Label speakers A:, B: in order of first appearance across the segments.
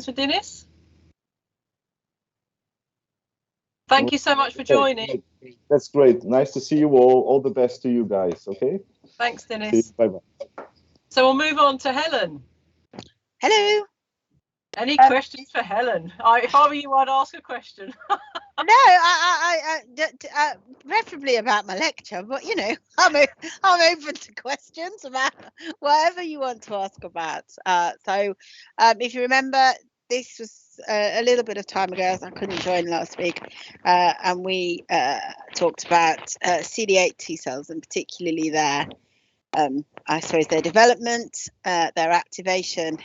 A: for Dennis? Thank you so much for joining.
B: That's great. Nice to see you all. All the best to you guys. Okay.
A: Thanks, Dennis.
B: Bye-bye.
A: So we'll move on to Helen.
C: Hello.
A: Any questions for Helen? If I were you, I'd ask a question.
C: No, I preferably about my lecture, but you know, I'm open to questions about whatever you want to ask about. So if you remember, this was a little bit of time ago, as I couldn't join last week, and we talked about CD8 T cells, and particularly their, I suppose, their development, their activation,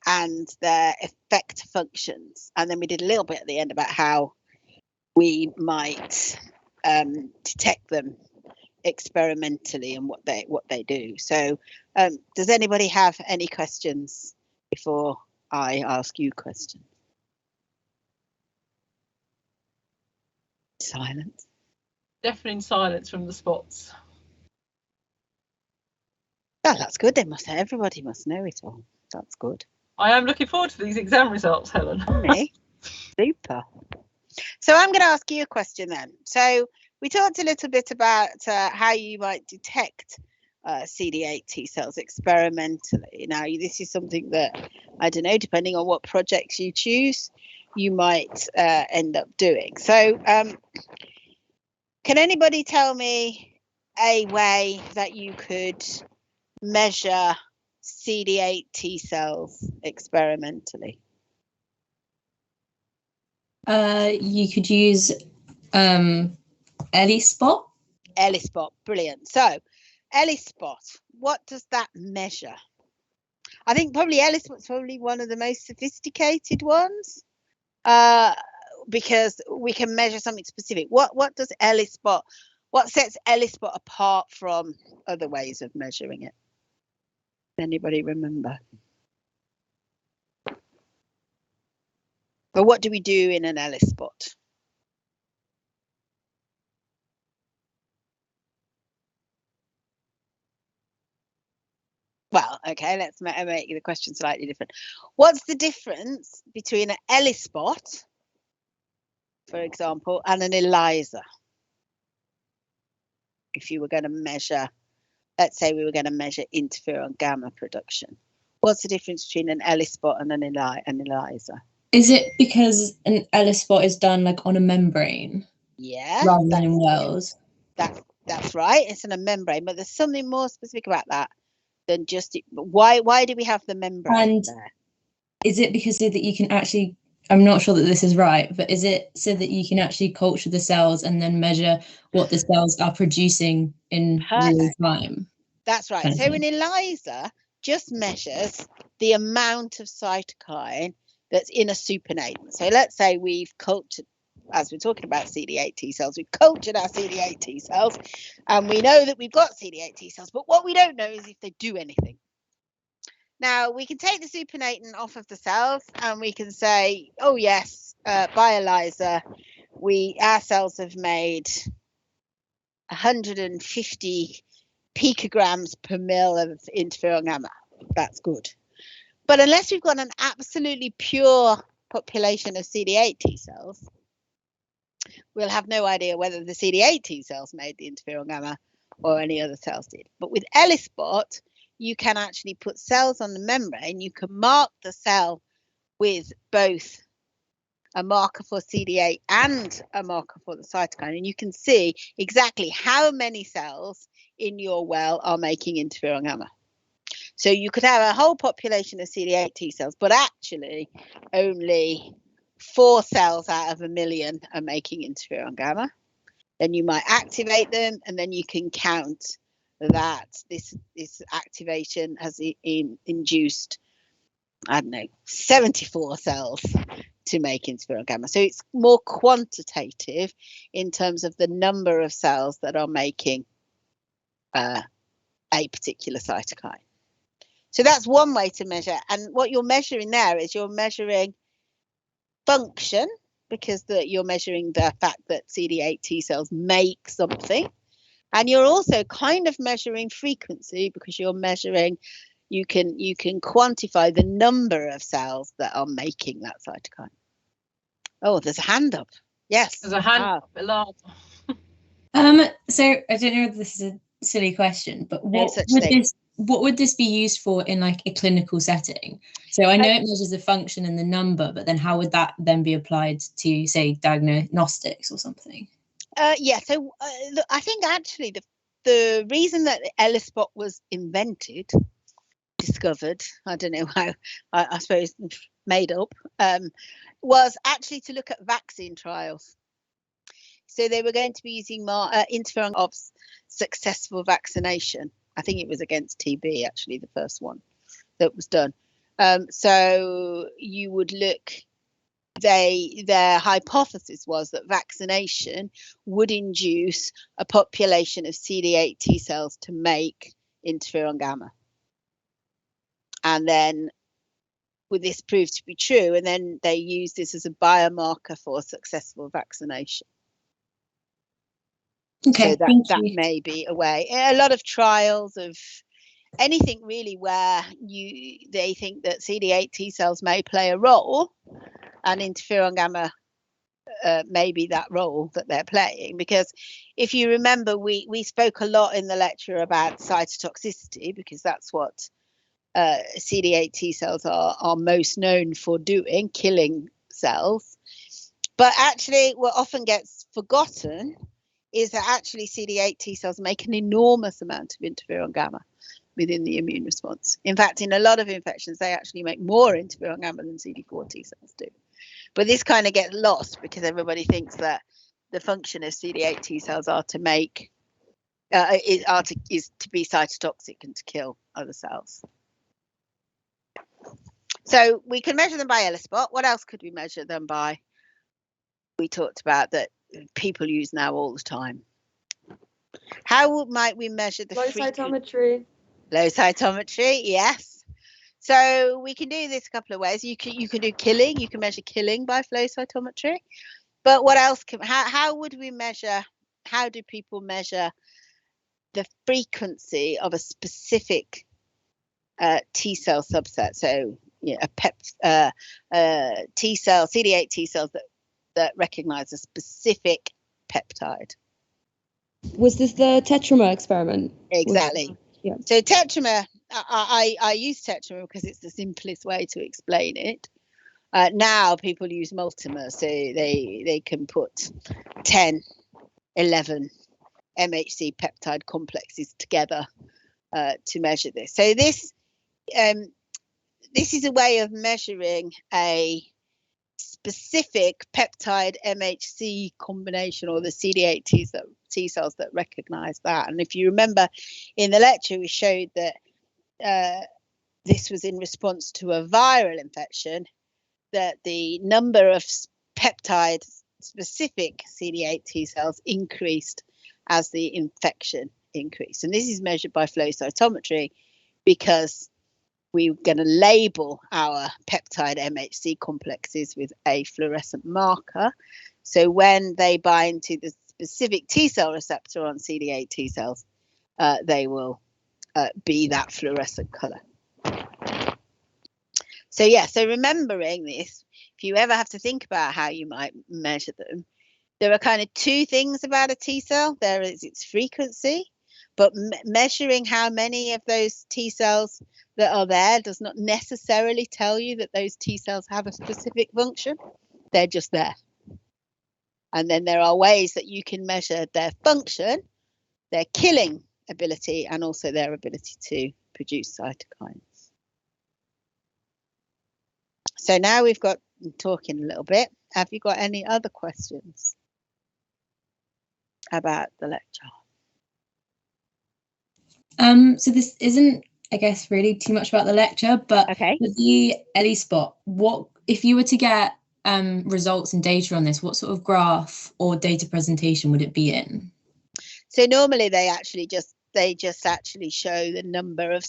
C: and their effect functions. And then we did a little bit at the end about how we might detect them experimentally and what they do. So does anybody have any questions before I ask you questions? Silence.
A: Deafening silence from the spots.
C: Oh, that's good. Everybody must know it all. That's good.
A: I am looking forward to these exam results, Helen.
C: Me? Super. So I'm going to ask you a question then. So we talked a little bit about how you might detect CD8 T cells experimentally. Now, this is something that, I don't know, depending on what projects you choose, you might end up doing. So can anybody tell me a way that you could measure CD8 T cells experimentally?
D: You could use ELISpot.
C: ELISpot, brilliant. So ELISpot, what does that measure? I think probably ELISpot's probably one of the most sophisticated ones, because we can measure something specific. What does ELISpot, what sets ELISpot apart from other ways of measuring it? Anybody remember? But what do we do in an ELISpot? Well, okay, let's make the question slightly different. What's the difference between an ELISpot, for example, and an ELISA? If you were going to measure, let's say we were going to measure interferon gamma production. What's the difference between an ELISpot and an ELISA?
D: Is it because an ELISpot is done like on a membrane?
C: Yeah.
D: Rather than in wells?
C: That's right. It's in a membrane, but there's something more specific about that than just it. Why do we have the membrane there?
D: Is it because so that you can actually, I'm not sure that this is right, but is it so that you can actually culture the cells and then measure what the cells are producing in real time?
C: That's right. So an ELISA just measures the amount of cytokine that's in a supernatant. So let's say we've cultured, as we're talking about CD8 T cells, we've cultured our CD8 T cells, and we know that we've got CD8 T cells, but what we don't know is if they do anything. Now, we can take the supernatant off of the cells, and we can say, oh yes, by ELISA, our cells have made 150 picograms per mil of interferon gamma. That's good. But unless we've got an absolutely pure population of CD8 T cells, we'll have no idea whether the CD8 T cells made the interferon gamma or any other cells did. But with ELISpot, you can actually put cells on the membrane. You can mark the cell with both a marker for CD8 and a marker for the cytokine, and you can see exactly how many cells in your well are making interferon gamma. So you could have a whole population of CD8 T cells, but actually only 4 cells out of 1 million are making interferon gamma. Then you might activate them, and then you can count that this activation has induced, I don't know, 74 cells to make interferon gamma. So it's more quantitative in terms of the number of cells that are making a particular cytokine. So that's one way to measure. And what you're measuring there is you're measuring function, because you're measuring the fact that CD8 T cells make something. And you're also kind of measuring frequency, because you're measuring, you can quantify the number of cells that are making that cytokine. Oh, there's a hand up. Yes.
A: There's a hand up. Alarm.
D: So I don't know if this is a silly question, but
C: No such thing.
D: what would this be used for in like a clinical setting? So I know it measures the function and the number, but then how would that then be applied to, say, diagnostics or something?
C: Yeah, so look, I think actually the reason that ELISpot was discovered, I don't know how, I suppose made up, was actually to look at vaccine trials. So they were going to be using interferon of successful vaccination. I think it was against TB, actually, the first one that was done. So you would look, their hypothesis was that vaccination would induce a population of CD8 T cells to make interferon gamma. And then would this prove to be true? And then they use this as a biomarker for successful vaccination.
D: Okay,
C: so that may be a way. A lot of trials of anything really where they think that CD8 T cells may play a role, and interferon gamma may be that role that they're playing. Because if you remember, we spoke a lot in the lecture about cytotoxicity, because that's what CD8 T cells are most known for doing, killing cells. But actually what often gets forgotten is that actually CD8 T cells make an enormous amount of interferon gamma within the immune response. In fact, in a lot of infections, they actually make more interferon gamma than CD4 T cells do. But this kind of gets lost because everybody thinks that the function of CD8 T cells are to make is to be cytotoxic and to kill other cells. So we can measure them by ELISpot. What else could we measure them by? We talked about that people use now all the time. How might we measure the
E: Flow cytometry?
C: Flow cytometry, yes. So we can do this a couple of ways. You can do killing. You can measure killing by flow cytometry. But what else how would we measure? How do people measure the frequency of a specific T cell subset? So a T cell, CD8 T cells that recognize a specific peptide.
E: Was this the Tetramer experiment?
C: Exactly.
E: Yeah.
C: So Tetramer, I use Tetramer because it's the simplest way to explain it. Now people use multimer, so they can put 10, 11 MHC peptide complexes together to measure this. So this is a way of measuring a specific peptide MHC combination, or the CD8 T cells that recognize that. And if you remember in the lecture, we showed that this was in response to a viral infection, that the number of peptide specific CD8 T cells increased as the infection increased. And this is measured by flow cytometry because we're going to label our peptide MHC complexes with a fluorescent marker. So when they bind to the specific T cell receptor on CD8 T cells, they will be that fluorescent color. So yeah, so remembering this, if you ever have to think about how you might measure them, there are kind of two things about a T cell. There is its frequency, but measuring how many of those T cells that are there does not necessarily tell you that those T cells have a specific function. They're just there. And then there are ways that you can measure their function, their killing ability, and also their ability to produce cytokines. So now we've got talking a little bit. Have you got any other questions about the lecture?
D: So this isn't, I guess, really too much about the lecture, but
C: okay.
D: With the ELISpot, what if you were to get results and data on this, what sort of graph or data presentation would it be in?
C: So normally they just actually show the number of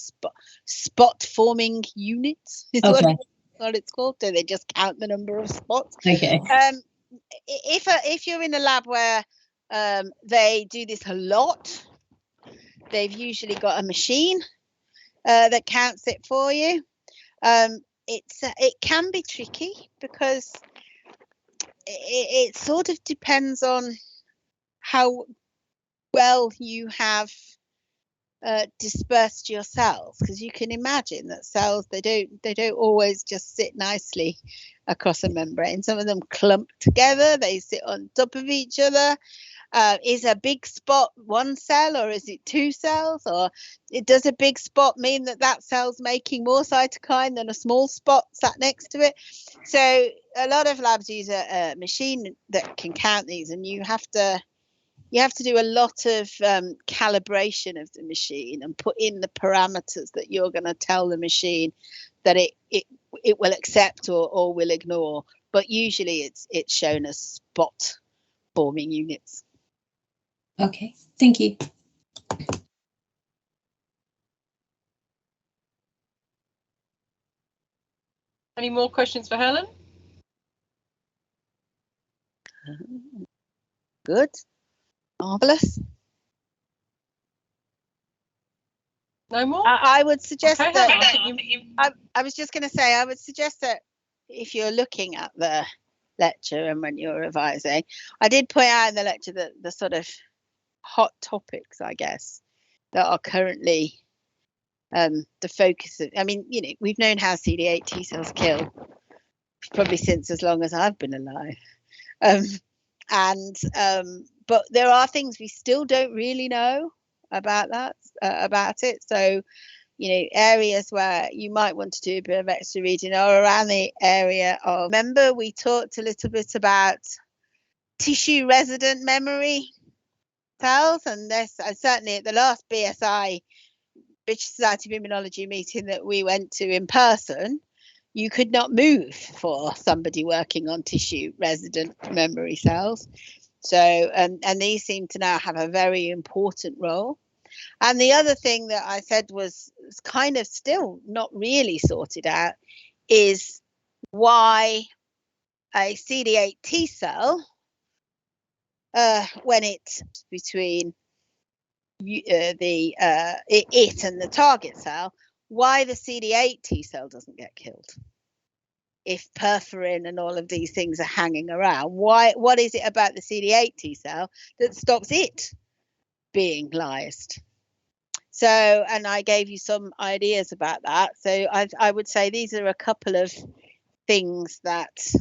C: spot forming units is what it's called. So they just count the number of spots.
D: Okay.
C: If you're in a lab where they do this a lot, they've usually got a machine that counts it for you. It can be tricky because it sort of depends on how well you have dispersed your cells, because you can imagine that cells, they don't always just sit nicely across a membrane. Some of them clump together, they sit on top of each other. Is a big spot one cell, or is it two cells? Or does a big spot mean that cell's making more cytokine than a small spot sat next to it? So a lot of labs use a machine that can count these, and you have to do a lot of calibration of the machine and put in the parameters that you're going to tell the machine that it will accept or will ignore. But usually it's shown as spot forming units.
D: Okay, thank you.
A: Any more questions for Helen?
C: Good. Marvelous.
A: No more?
C: I would suggest
A: Okay,
C: that
A: Helen,
C: I was just going to say, I would suggest that if you're looking at the lecture and when you're revising, I did point out in the lecture that the sort of hot topics, I guess, that are currently the focus of, I mean, we've known how CD8 T cells kill probably since as long as I've been alive. But there are things we still don't really know about it. So, areas where you might want to do a bit of extra reading are around the area of, remember we talked a little bit about tissue resident memory cells, and this certainly at the last BSI, British Society of Immunology meeting that we went to in person, you could not move for somebody working on tissue resident memory cells. So and these seem to now have a very important role. And the other thing that I said was kind of still not really sorted out is why a CD8 T cell, when it's between it and the target cell, why the CD8 T cell doesn't get killed. If perforin and all of these things are hanging around, what is it about the CD8 T cell that stops it being lysed? So, and I gave you some ideas about that. So I would say these are a couple of things that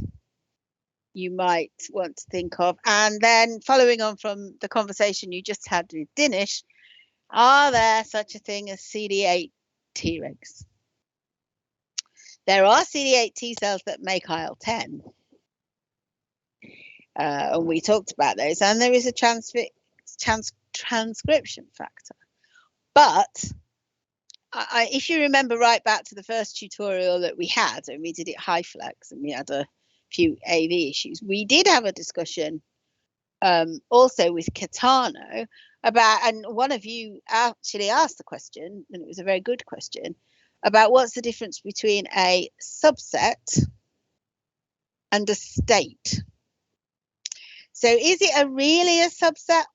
C: you might want to think of. And then following on from the conversation you just had with Dinesh, are there such a thing as CD8 Tregs? There are CD8 T cells that make IL-10. And we talked about those. And there is a transcription factor. But if you remember right back to the first tutorial that we had, and we did it high flex, and we had a few AV issues, we did have a discussion also with Catano about, and one of you actually asked the question, and it was a very good question, about what's the difference between a subset and a state. So is it really a subset?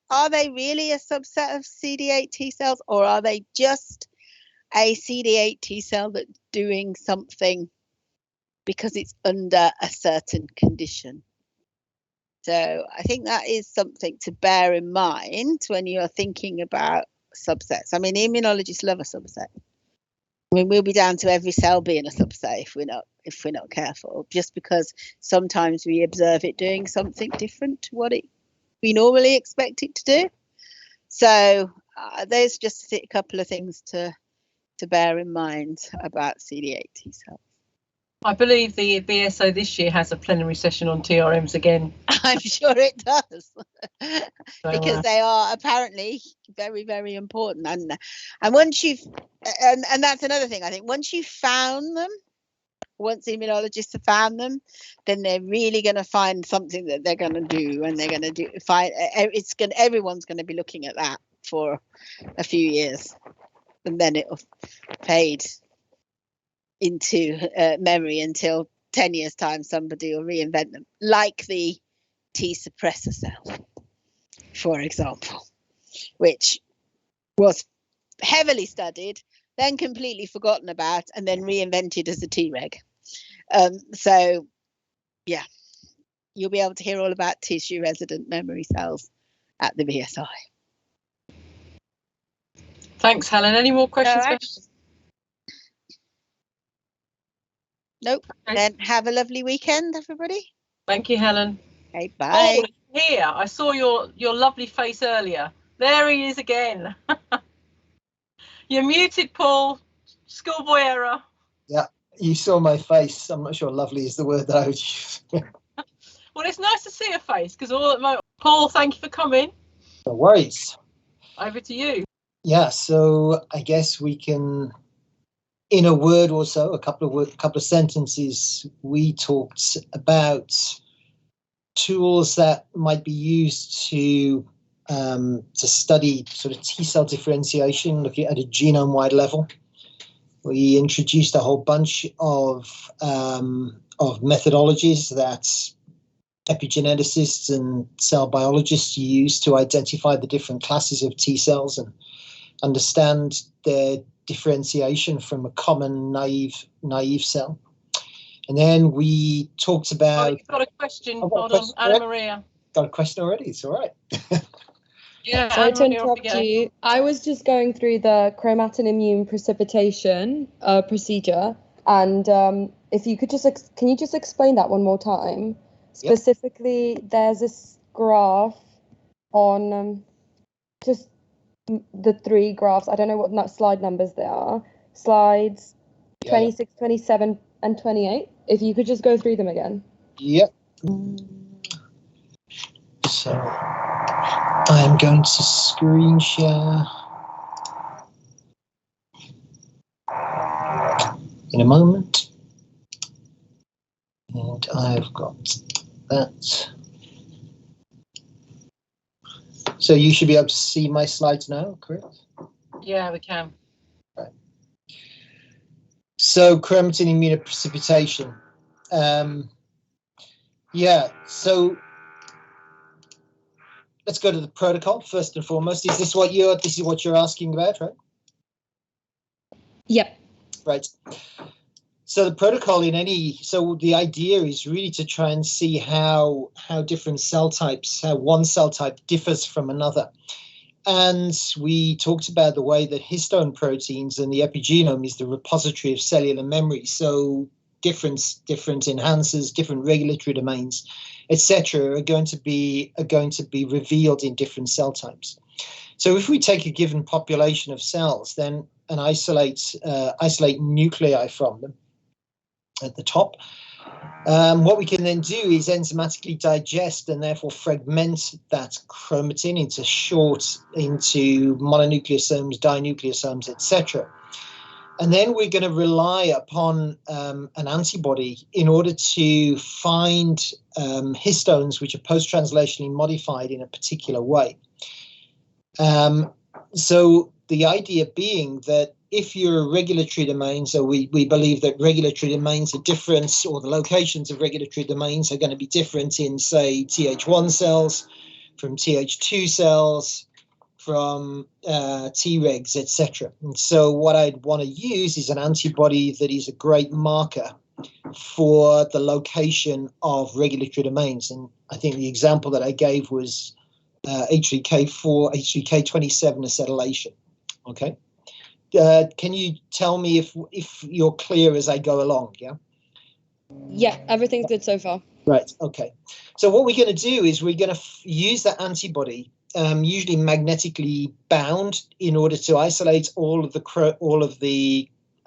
C: Are they really a subset of CD8 T cells, or are they just a CD8 T cell that's doing something because it's under a certain condition? So I think that is something to bear in mind when you're thinking about subsets. I mean, immunologists love a subset. I mean, we'll be down to every cell being a subset if we're not careful, just because sometimes we observe it doing something different to what we normally expect it to do. So there's just a couple of things to bear in mind about CD8 T cells.
A: I believe the BSO this year has a plenary session on TRMs again.
C: I'm sure it does, because they are apparently very, very important. And once you've, and that's another thing, I think, once you've found them, once immunologists have found them, then they're really going to find something that they're going to do, and they're going to everyone's going to be looking at that for a few years, and then it'll fade into memory until 10 years time somebody will reinvent them, like the T suppressor cell, for example, which was heavily studied then completely forgotten about, and then reinvented as a Treg. So, yeah, you'll be able to hear all about tissue resident memory cells at the BSI.
A: Thanks, Helen. Any more questions?
C: All right. Nope.
A: Okay.
C: Then have a lovely weekend, everybody.
A: Thank you, Helen.
C: Okay, bye.
A: Paul, here. I saw your lovely face earlier. There he is again. You're muted, Paul. Schoolboy error.
F: Yeah, you saw my face. I'm not sure lovely is the word that I would use.
A: Well, it's nice to see a face because all at the moment. Paul, thank you for coming.
F: No worries.
A: Over to you.
F: Yeah, so I guess we can, in a word or so, a couple of sentences, we talked about tools that might be used to study sort of T cell differentiation, looking at a genome-wide level. We introduced a whole bunch of methodologies that epigeneticists and cell biologists use to identify the different classes of T cells and understand their differentiation from a common naive cell. And then we talked about...
A: Oh, you've got a question.
F: I've got a
A: Hold on,
F: question.
A: Anna Maria.
F: Got a question already, it's all right.
A: Yeah,
E: Sorry to
A: Anna Maria, off
E: interrupt
A: go.
E: you. I was just going through the chromatin immune precipitation procedure, and if you could can you just explain that one more time?
F: Yep.
E: Specifically, there's this graph on just the 3 graphs. I don't know what slide numbers they are. Slides 26, 27, and 28. If you could just go through them again.
F: Yep. So I'm going to screen share in a moment. And I've got that. So you should be able to see my slides now, correct?
A: Yeah, we can.
F: Right. So chromatin immunoprecipitation. Yeah, so let's go to the protocol first and foremost. Is this what you're asking about, right?
E: Yep.
F: Right. So the protocol so the idea is really to try and see how different cell types, how one cell type differs from another. And we talked about the way that histone proteins and the epigenome is the repository of cellular memory. So different enhancers, different regulatory domains, etc., are going to be revealed in different cell types. So if we take a given population of cells, then and isolate nuclei from them at the top, what we can then do is enzymatically digest and therefore fragment that chromatin into mononucleosomes, dinucleosomes, etc. And then we're going to rely upon an antibody in order to find histones which are post-translationally modified in a particular way. So the idea being that if your regulatory domains, so we believe that regulatory domains are different, or the locations of regulatory domains are going to be different in, say, Th1 cells, from Th2 cells, from Tregs, etc. And so what I'd want to use is an antibody that is a great marker for the location of regulatory domains. And I think the example that I gave was H3K4, H3K27 acetylation. Okay. Can you tell me if you're clear as I go along? Yeah.
E: Yeah, everything's good so far.
F: Right. Okay. So what we're going to do is we're going to use that antibody, usually magnetically bound, in order to isolate all of the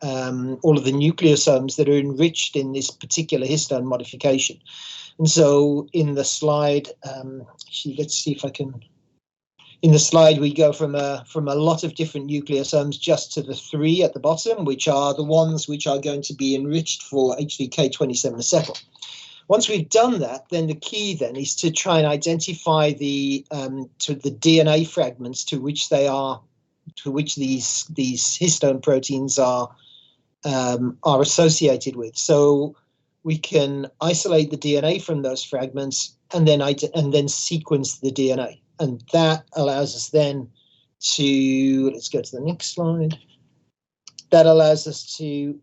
F: nucleosomes that are enriched in this particular histone modification. And so in the slide, actually, let's see if I can. In the slide, we go from a lot of different nucleosomes just to the 3 at the bottom, which are the ones which are going to be enriched for H3K27 acetyl. Once we've done that, then the key then is to try and identify the DNA fragments to which these histone proteins are associated with. So we can isolate the DNA from those fragments and then sequence the DNA. And that allows us then to, let's go to the next slide. that allows us to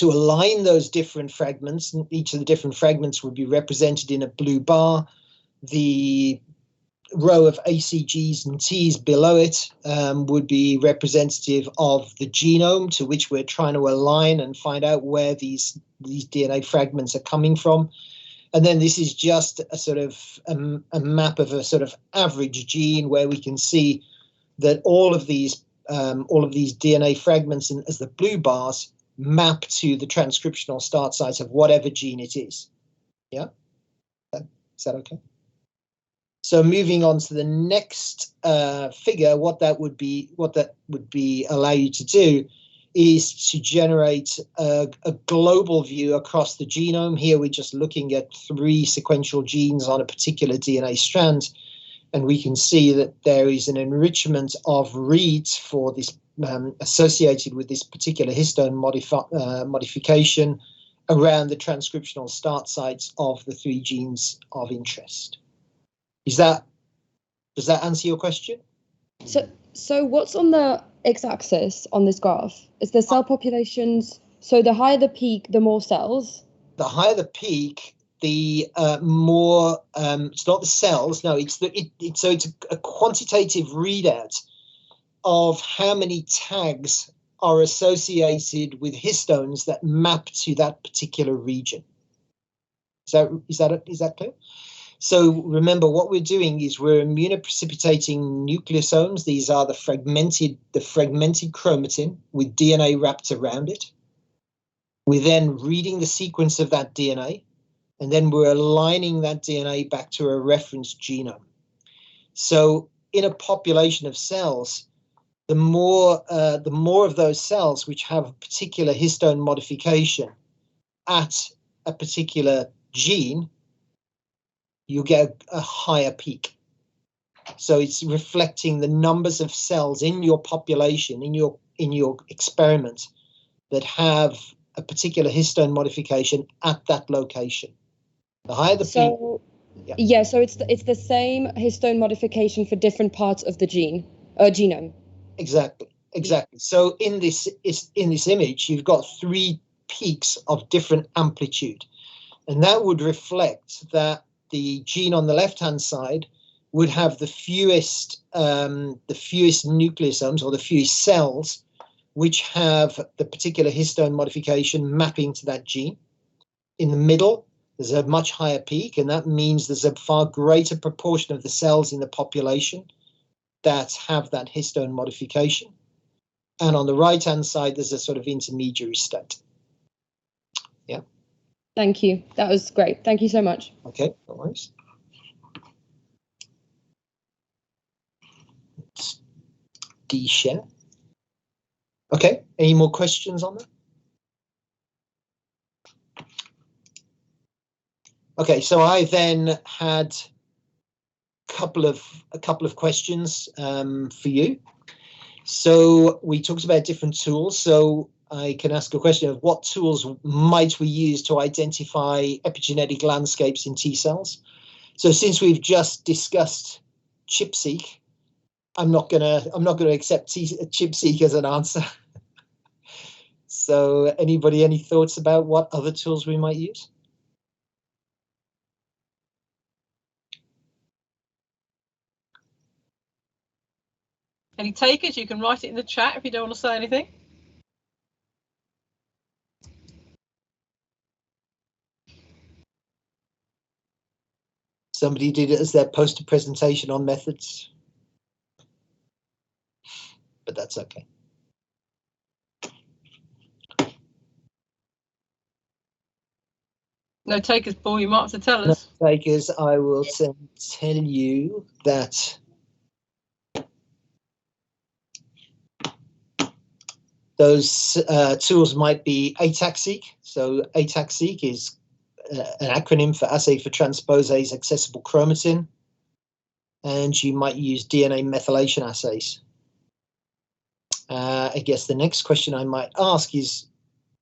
F: align those different fragments. And each of the different fragments would be represented in a blue bar. The row of ACGs and Ts below it would be representative of the genome to which we're trying to align and find out where these DNA fragments are coming from. And then this is just a sort of a map of a sort of average gene where we can see that all of these DNA fragments as the blue bars map to the transcriptional start site of whatever gene it is. Yeah, is that okay? So moving on to the next figure, what that would be allow you to do is to generate a global view across the genome. Here we're just looking at 3 sequential genes on a particular DNA strand, and we can see that there is an enrichment of reads for this associated with this particular histone modification around the transcriptional start sites of the 3 genes of interest. Does that answer your question?
E: So what's on the x-axis on this graph? Is the cell populations, so the higher the peak, the more cells?
F: The higher the peak, the more, it's not the cells, no, it's a quantitative readout of how many tags are associated with histones that map to that particular region. Is that clear? So remember, what we're doing is we're immunoprecipitating nucleosomes. These are the fragmented chromatin with DNA wrapped around it. We're then reading the sequence of that DNA, and then we're aligning that DNA back to a reference genome. So in a population of cells, the more of those cells which have a particular histone modification at a particular gene, you get a higher peak. So it's reflecting the numbers of cells in your population, in your experiment, that have a particular histone modification at that location. The higher the peak.
E: Yeah, so it's the same histone modification for different parts of the genome. Exactly.
F: So in this image, you've got 3 peaks of different amplitude, and that would reflect that the gene on the left-hand side would have the fewest nucleosomes, or the fewest cells, which have the particular histone modification mapping to that gene. In the middle, there's a much higher peak, and that means there's a far greater proportion of the cells in the population that have that histone modification. And on the right-hand side, there's a sort of intermediary state. Yeah.
E: Thank you. That was great. Thank you so much.
F: Okay, no worries. Let's de-share. Okay, any more questions on that? Okay, so I then had a couple of questions for you. So we talked about different tools. So I can ask a question of what tools might we use to identify epigenetic landscapes in T cells? So since we've just discussed ChIP-seq, I'm not gonna accept ChIP-seq as an answer. So anybody, any thoughts about what other tools we might use?
A: Any takers? You can write it in the chat if you don't want to say anything.
F: Somebody did it as their poster presentation on methods, but that's okay.
A: No takers, Paul, you might have to tell us.
F: No takers, I will tell you that those tools might be ATAC-seq. So ATAC-seq is an acronym for Assay for Transposase Accessible Chromatin, and you might use DNA methylation assays. I guess the next question I might ask is,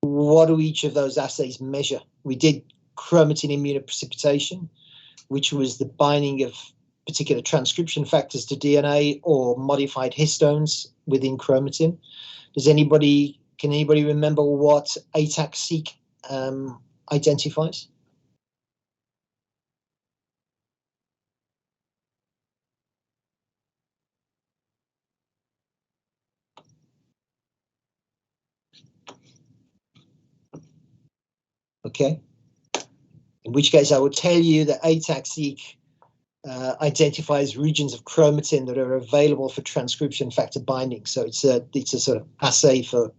F: what do each of those assays measure? We did chromatin immunoprecipitation, which was the binding of particular transcription factors to DNA or modified histones within chromatin. Can anybody remember what ATAC-seq identifies? Okay. In which case, I will tell you that ATAC-seq identifies regions of chromatin that are available for transcription factor binding. So it's a sort of assay for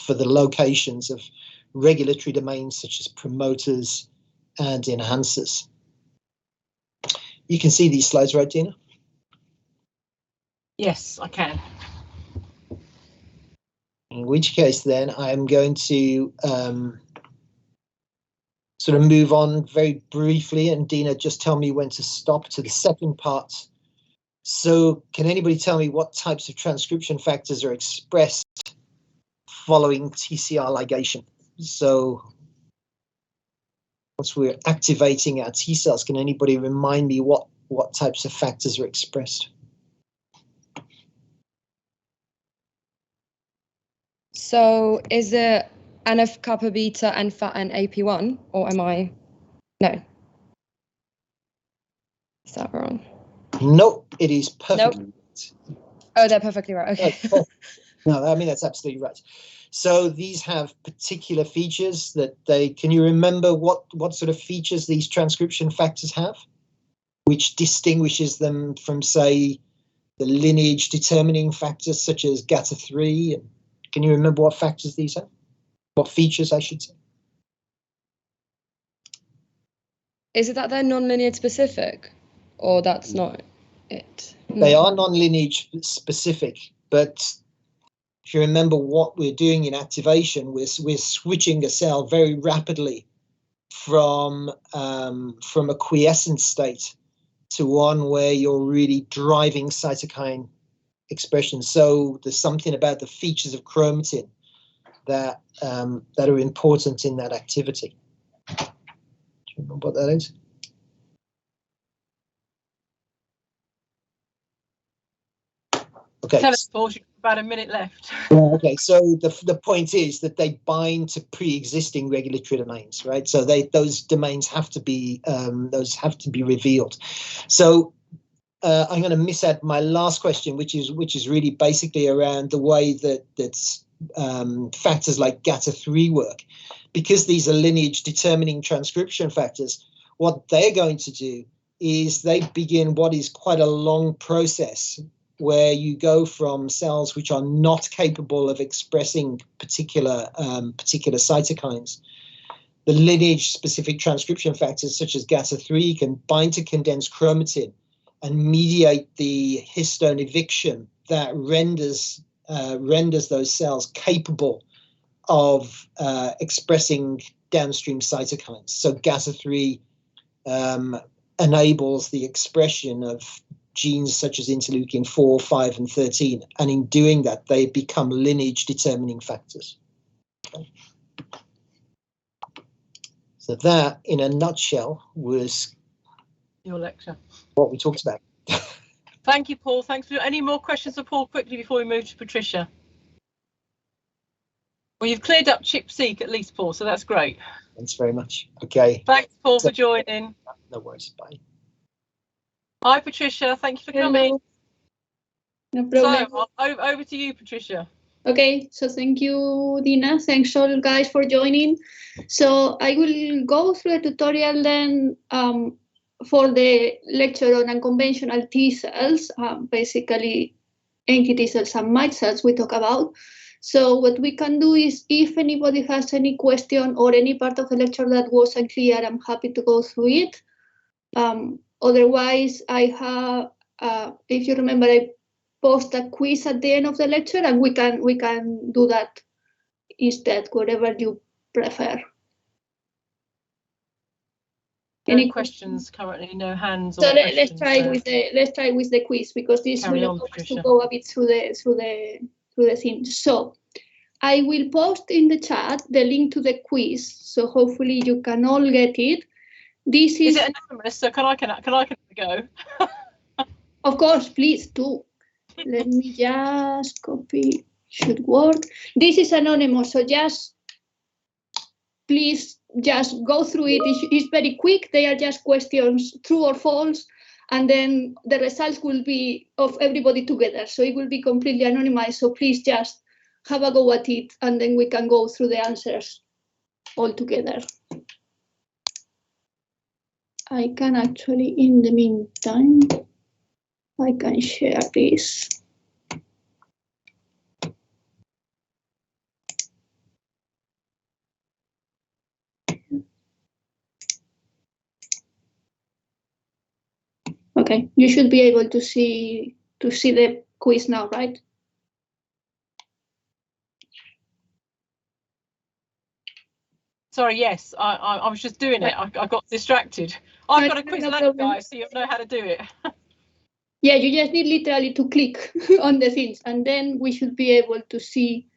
F: the locations of regulatory domains such as promoters and enhancers. You can see these slides, right, Dina?
A: Yes, I can.
F: In which case, then I'm going to sort of move on very briefly, and Dina, just tell me when to stop to the second part. So can anybody tell me what types of transcription factors are expressed following TCR ligation? So once we're activating our T cells, can anybody remind me what types of factors are expressed?
E: So is it NF kappa beta and fat and AP1, or am I? No. Is that wrong?
F: No, it is perfectly right.
E: Oh, they're perfectly right. Okay.
F: No, I mean, that's absolutely right. So these have particular features that can you remember what sort of features these transcription factors have, which distinguishes them from, say, the lineage determining factors such as GATA3? And can you remember what factors these have? What features, I should say?
E: Is it that they're non-lineage specific, or that's not it?
F: They are non-lineage specific, but if you remember what we're doing in activation, we're switching a cell very rapidly from a quiescent state to one where you're really driving cytokine expression. So there's something about the features of chromatin that are important in that activity. Do you remember what that is? Okay.
A: Tell us, Paul, you've got about a minute left.
F: Okay, so the point is that they bind to pre-existing regulatory domains, right? So those domains have to be revealed. So I'm going to miss out my last question, which is really basically around the way that factors like GATA3 work, because these are lineage determining transcription factors. What they're going to do is they begin what is quite a long process where you go from cells which are not capable of expressing particular cytokines. The lineage-specific transcription factors such as GATA3 can bind to condensed chromatin and mediate the histone eviction that renders those cells capable of expressing downstream cytokines. So GATA3 enables the expression of genes such as interleukin 4, 5, and 13, and in doing that, they become lineage-determining factors. Okay. So that, in a nutshell, was
A: your lecture.
F: What we talked about.
A: Thank you, Paul. Thanks for any more questions for Paul quickly before we move to Patricia. Well, you've cleared up ChIP-seq at least, Paul, so that's great.
F: Thanks very much. Okay.
A: Thanks, Paul, for joining.
F: No worries. Bye.
A: Hi, Patricia. Thank you for coming.
G: No problem.
A: So, over to you, Patricia.
G: Okay, so thank you, Dina. Thanks all guys for joining. So I will go through a tutorial then for the lecture on unconventional T cells, basically NK cells and mite cells we talk about. So what we can do is, if anybody has any question or any part of the lecture that wasn't clear, I'm happy to go through it. Otherwise, I have, if you remember, I post a quiz at the end of the lecture, and we can do that instead, whatever you prefer.
A: Any questions currently? No hands.
G: So let's try with the quiz, because this will allow us to go a bit through the thing. So I will post in the chat the link to the quiz, so hopefully you can all get it. This is
A: it anonymous? So can I go?
G: Of course, please do. Let me just copy, should work. This is anonymous, so just please just go through it. It's very quick. They are just questions, true or false, and then the results will be of everybody together. So it will be completely anonymized. So please just have a go at it, and then we can go through the answers all together. I can actually, in the meantime, I can share this. Okay, you should be able to see the quiz now, right?
A: Sorry, yes, I was just doing it. I got distracted. I've got a quiz later, guys, so you'll know how to do it.
G: Yeah, you just need literally to click on the things, and then we should be able to see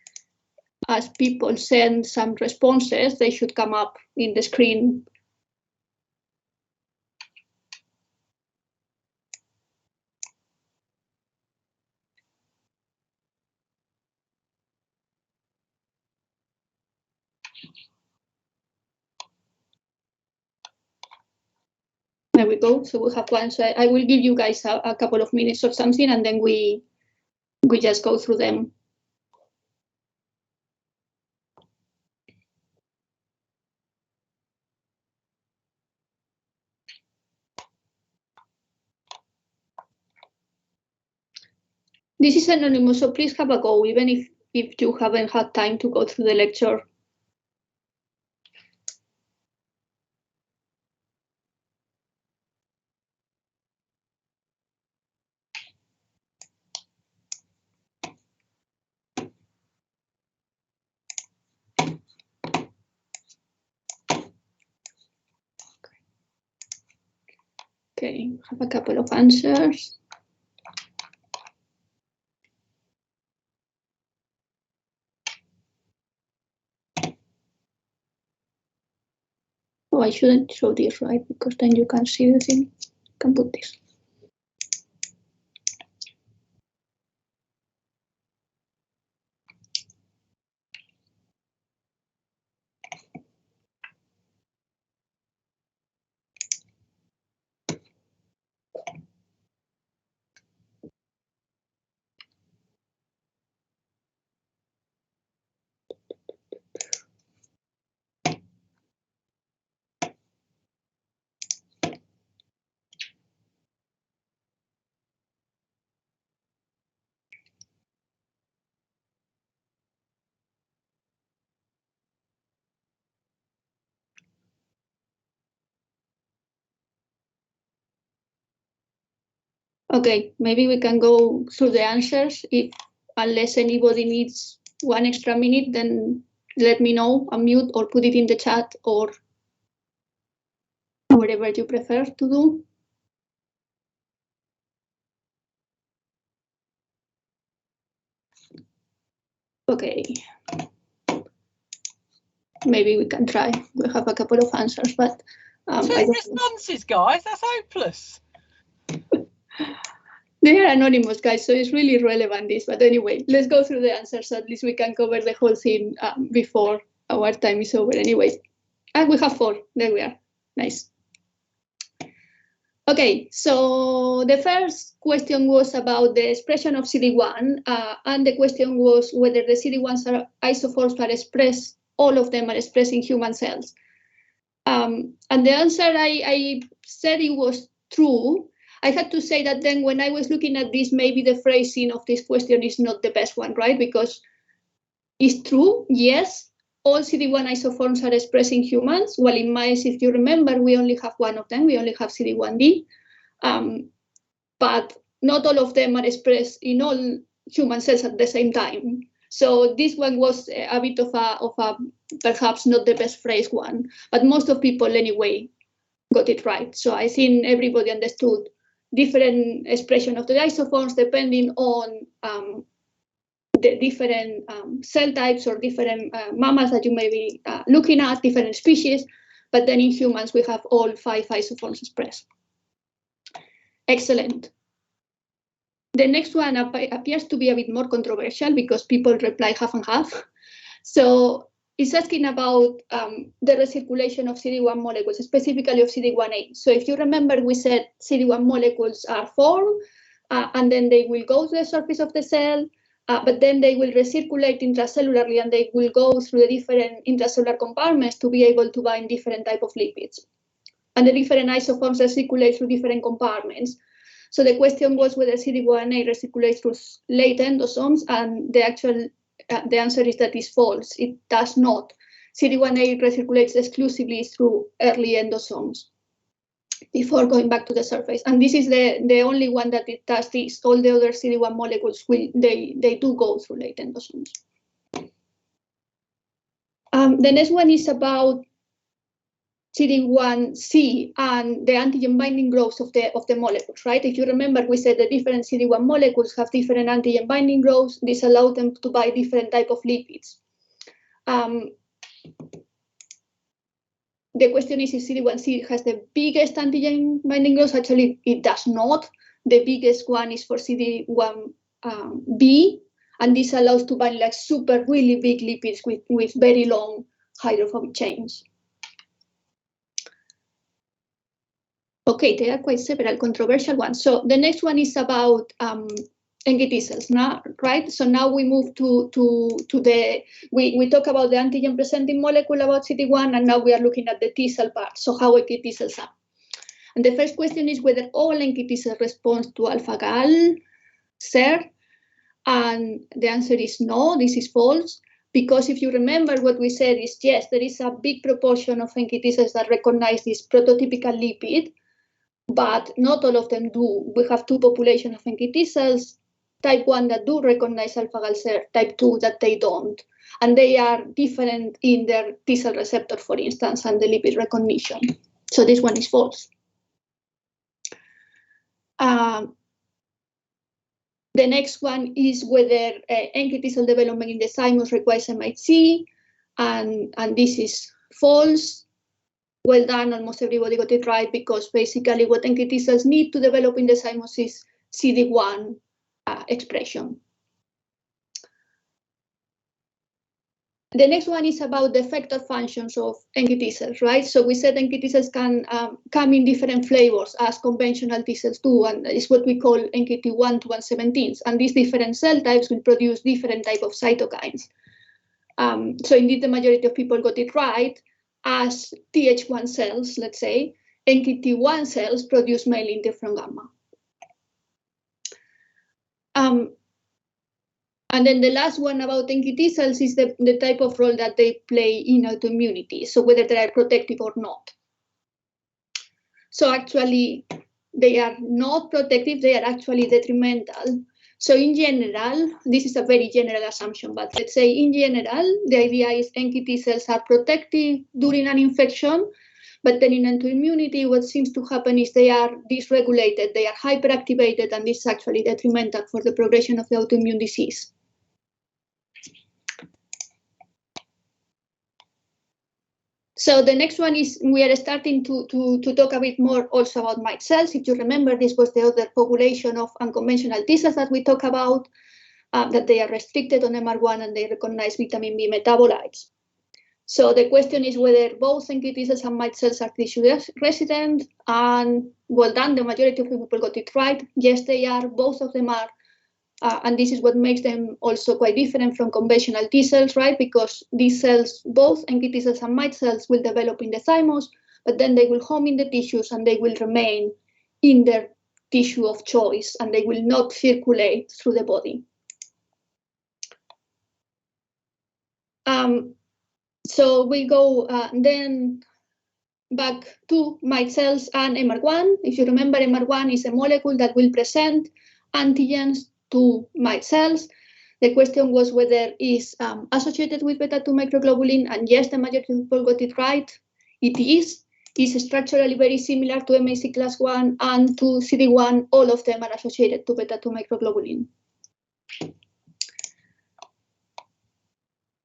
G: as people send some responses, they should come up in the screen. There we go. So we have one. So I will give you guys a couple of minutes or something, and then we just go through them. This is anonymous, so please have a go, even if you haven't had time to go through the lecture. Okay, have a couple of answers. Oh, I shouldn't show this, right? Because then you can see the thing. You can put this. Okay, maybe we can go through the answers. Unless anybody needs one extra minute, then let me know, unmute or put it in the chat or whatever you prefer to do. Okay. Maybe we can try. We have a couple of answers, but
A: Two responses, guys. That's hopeless.
G: They are anonymous, guys, so it's really irrelevant this. But anyway, let's go through the answers. So at least we can cover the whole thing before our time is over. Anyway, and we have 4. There we are. Nice. Okay, so the first question was about the expression of CD1, and the question was whether the CD1 isoforms are expressed, all of them are expressed in human cells. And the answer, I said it was true. I had to say that then when I was looking at this, maybe the phrasing of this question is not the best one, right? Because it's true, yes, all CD1 isoforms are expressed in humans. Well, in mice, if you remember, we only have one of them. We only have CD1D. But not all of them are expressed in all human cells at the same time. So this one was a bit of a perhaps not the best phrased one, but most of people anyway got it right. So I think everybody understood different expression of the isoforms depending on the different cell types or different mammals that you may be looking at, different species. But then in humans, we have all 5 isoforms expressed. Excellent. The next one appears to be a bit more controversial because people reply half and half. So it's asking about the recirculation of CD1 molecules, specifically of CD1A. So if you remember, we said CD1 molecules are formed, and then they will go to the surface of the cell, but then they will recirculate intracellularly, and they will go through the different intracellular compartments to be able to bind different type of lipids. And the different isoforms recirculate through different compartments. So the question was whether CD1A recirculates through late endosomes, and the answer is that is false. It does not. CD1A recirculates exclusively through early endosomes before going back to the surface. And this is the only one that it does this. All the other CD1 molecules, they do go through late endosomes. The next one is about CD1C and the antigen binding growths of the molecules, right? If you remember, we said the different CD1 molecules have different antigen binding growths. This allows them to bind different type of lipids. The question is if CD1C has the biggest antigen binding growth. Actually, it does not. The biggest one is for CD1B, and this allows to bind like really big lipids with very long hydrophobic chains. Okay, there are quite several controversial ones. So the next one is about NKT cells, now, right? So now we move to we talk about the antigen presenting molecule about CD1, and now we are looking at the T cell part. So how NKT cells are. And the first question is whether all NKT cells respond to alpha-gal SER, and the answer is no, this is false. Because if you remember what we said is, yes, there is a big proportion of NKT cells that recognize this prototypical lipid, but not all of them do. We have two populations of NKT cells, type 1 that do recognize alpha-gal SER, type 2 that they don't. And they are different in their T cell receptor, for instance, and the lipid recognition. So this one is false. The next one is whether NKT cell development in the thymus requires MHC, and this is false. Well done, almost everybody got it right, because basically what NKT cells need to develop in the thymus is CD1 expression. The next one is about the effector functions of NKT cells, right? So we said NKT cells can come in different flavors as conventional T cells do, and it's what we call NKT1 to 117s. And these different cell types will produce different type of cytokines. So indeed, the majority of people got it right. As Th1 cells, let's say, NKT1 cells produce mainly interferon gamma. And then the last one about NKT cells is the type of role that they play in autoimmunity, so whether they are protective or not. So actually, they are not protective, they are actually detrimental. So in general, this is a very general assumption, but let's say in general, the idea is NKT cells are protective during an infection, but then in autoimmunity, what seems to happen is they are dysregulated, they are hyperactivated, and this is actually detrimental for the progression of the autoimmune disease. So the next one is we are starting to talk a bit more also about mite cells. If you remember, this was the other population of unconventional T cells that we talk about, that they are restricted on MR1 and they recognize vitamin B metabolites. So the question is whether both NKT cells and mite cells are tissue resident, and well done, the majority of people got it right. Yes, they are, both of them are. And this is what makes them also quite different from conventional T cells, right? Because these cells, both NKT cells and mite cells, will develop in the thymus, but then they will home in the tissues and they will remain in their tissue of choice, and they will not circulate through the body. So we go then back to mite cells and MR1. If you remember, MR1 is a molecule that will present antigens to mite cells. The question was whether it is associated with beta-2 microglobulin, and yes, the majority of people got it right. It is. It's structurally very similar to MHC class 1 and to CD1. All of them are associated to beta-2 microglobulin.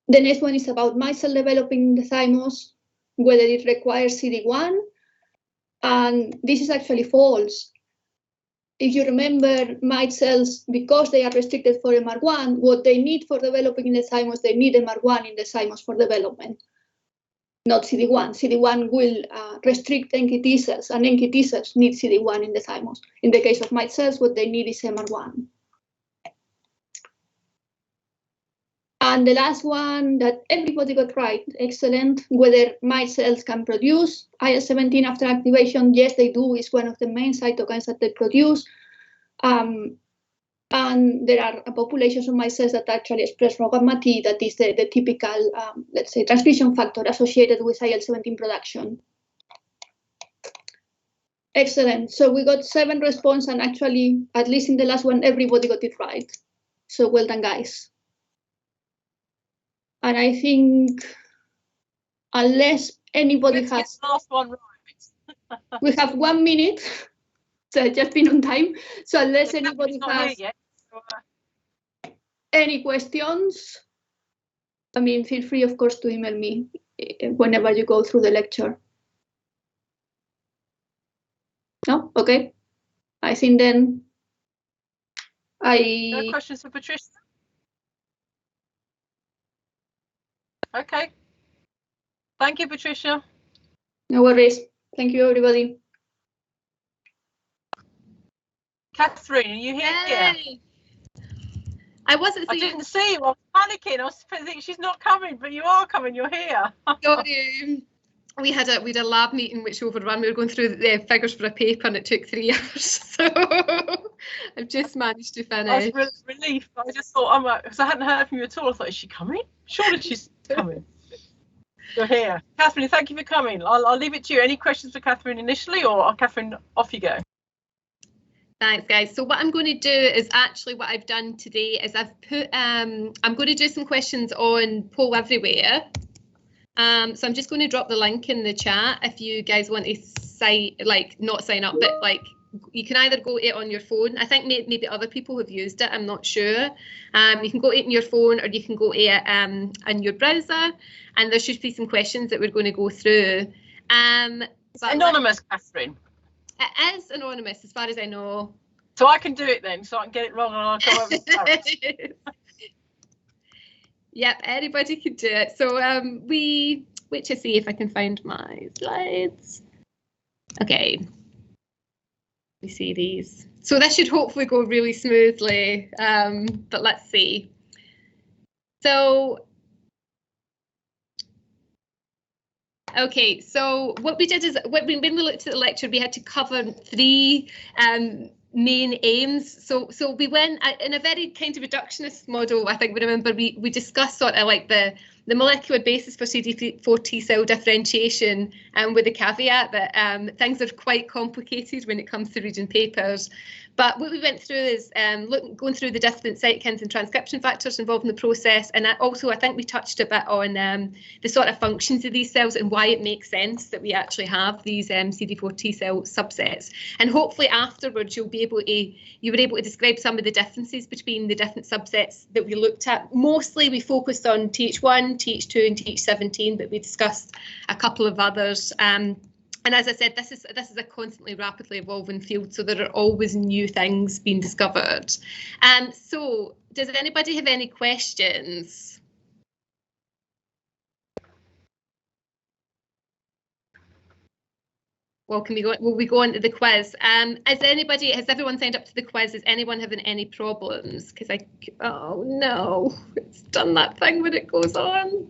G: The next one is about mite cell developing in the thymus, whether it requires CD1, and this is actually false. if you remember, mite cells, because they are restricted for MR1, what they need for developing in the thymus, they need MR1 in the thymus for development, not CD1. CD1 will restrict NKT cells, and NKT cells need CD1 in the thymus. In the case of mite cells, what they need is MR1. And the last one that everybody got right, excellent, whether mite cells can produce IL-17 after activation. Yes, they do. It's one of the main cytokines that they produce. And there are populations of mite cells that actually express Rho gamma T, that is the typical, let's say, transcription factor associated with IL-17 production. Excellent. So we got 7 responses, and actually, at least in the last one, everybody got it right. So well done, guys. And I think, unless anybody has,
A: the last one right.
G: we have 1 minute, so just been on time. So unless anybody has any questions, I mean, feel free, of course, to email me whenever you go through the lecture. No? Okay. I think then
A: No questions for Patricia? Okay. Thank you, Patricia.
G: No worries. Thank you, everybody.
A: Catherine, are you here?
H: Yay. I wasn't
A: I
H: seeing
A: didn't see you. I was panicking. I was thinking she's not coming, but you are coming. You're here.
H: sorry. We had a lab meeting which overrun. We were going through the figures for a paper and it took 3 hours. So I've just managed to
A: I
H: finish.
A: was relieved. I just thought, because I hadn't heard from you at all. I thought, is she coming? Surely she's coming. You're here. Catherine, thank you for coming. I'll leave it to you. Any questions for Catherine initially, or Catherine, off you go?
H: Thanks, guys. So what I'm going to do is actually what I've done today is I've put, I'm going to do some questions on Poll Everywhere. So I'm just going to drop the link in the chat if you guys want to not sign up, but like you can either go to it on your phone. I think maybe other people have used it. I'm not sure. You can go to it on your phone, or you can go to it in your browser, and there should be some questions that we're going to go through.
A: It's anonymous, Catherine.
H: It is anonymous, as far as I know.
A: So I can do it then, so I can get it wrong and I'll come over to
H: Yep, anybody could do it. So wait to see if I can find my slides. Okay. We see these. So this should hopefully go really smoothly, but let's see. So, okay, so what we did is when we looked at the lecture, we had to cover 3 main aims. So we went in a very kind of reductionist model. I think we remember we discussed sort of like the molecular basis for CD4 T cell differentiation, with the caveat that things are quite complicated when it comes to reading papers. But what we went through is going through the different cytokines and transcription factors involved in the process, and also I think we touched a bit on the sort of functions of these cells and why it makes sense that we actually have these CD4 T cell subsets. And hopefully afterwards you were able to describe some of the differences between the different subsets that we looked at. Mostly we focused on Th1, Th2 and Th17, but we discussed a couple of others. And as I said, this is a constantly rapidly evolving field, so there are always new things being discovered. So does anybody have any questions? Well, will we go on to the quiz? Has everyone signed up to the quiz? Is anyone having any problems? Because oh no, it's done that thing when it goes on.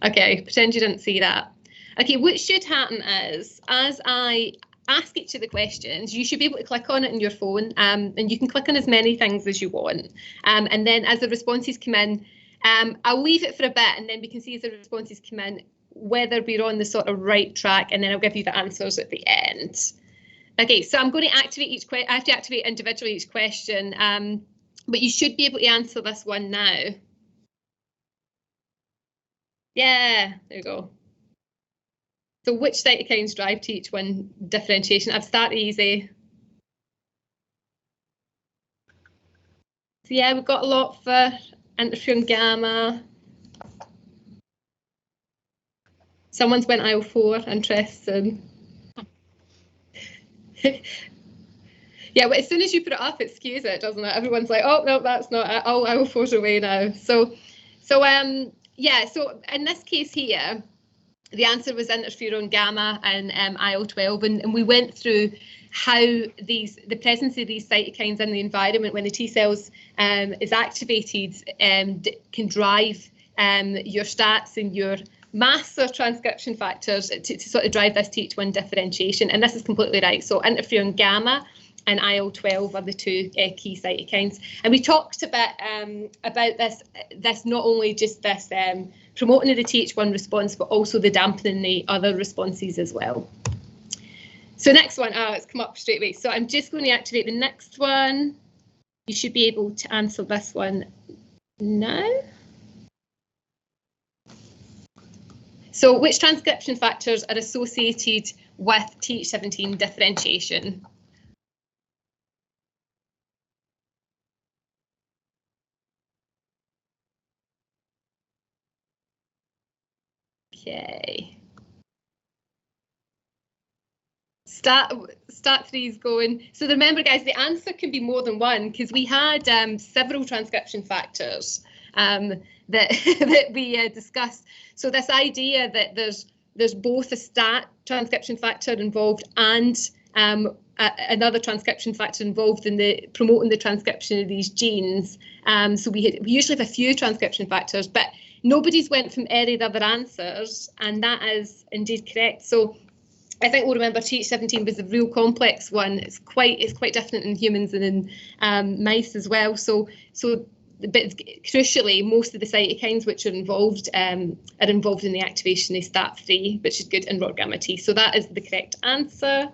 H: Okay, pretend you didn't see that. Okay, what should happen is, as I ask each of the questions, you should be able to click on it on your phone, and you can click on as many things as you want. And then as the responses come in, I'll leave it for a bit, and then we can see as the responses come in whether we're on the sort of right track, and then I'll give you the answers at the end. Okay, so I'm going to activate each question. I have to activate individually each question, but you should be able to answer this one now. Yeah, there we go. So which cytokines drive Th1 differentiation? I've started easy. So yeah, we've got a lot for interferon gamma. Someone's went IL-4, interesting. Yeah, but as soon as you put it up, it skews it, doesn't it? Everyone's like, oh no, that's not it. Oh, I will photo away now. So yeah. So in this case here, the answer was interferon gamma and IL-12, and we went through how the presence of these cytokines in the environment when the T cells is activated can drive your stats and your master transcription factors to sort of drive this Th1 differentiation, and this is completely right. So interferon gamma and IL-12 are the two key cytokines, and we talked a bit about this not only just this promoting the Th1 response, but also the dampening the other responses as well. So next one, it's come up straight away. So I'm just going to activate the next one. You should be able to answer this one now. So which transcription factors are associated with Th17 differentiation? Okay. Stat 3 is going. So remember, guys, the answer can be more than one because we had several transcription factors that that we discussed. So this idea that there's both a stat transcription factor involved and another transcription factor involved in the promoting the transcription of these genes. So we usually have a few transcription factors, but nobody's went from any of the other answers, and that is indeed correct. So I think we'll remember Th17 was the real complex one. It's quite different in humans and in mice as well. So but crucially, most of the cytokines which are involved in the activation of STAT3, which is good in ROR gamma T. So that is the correct answer.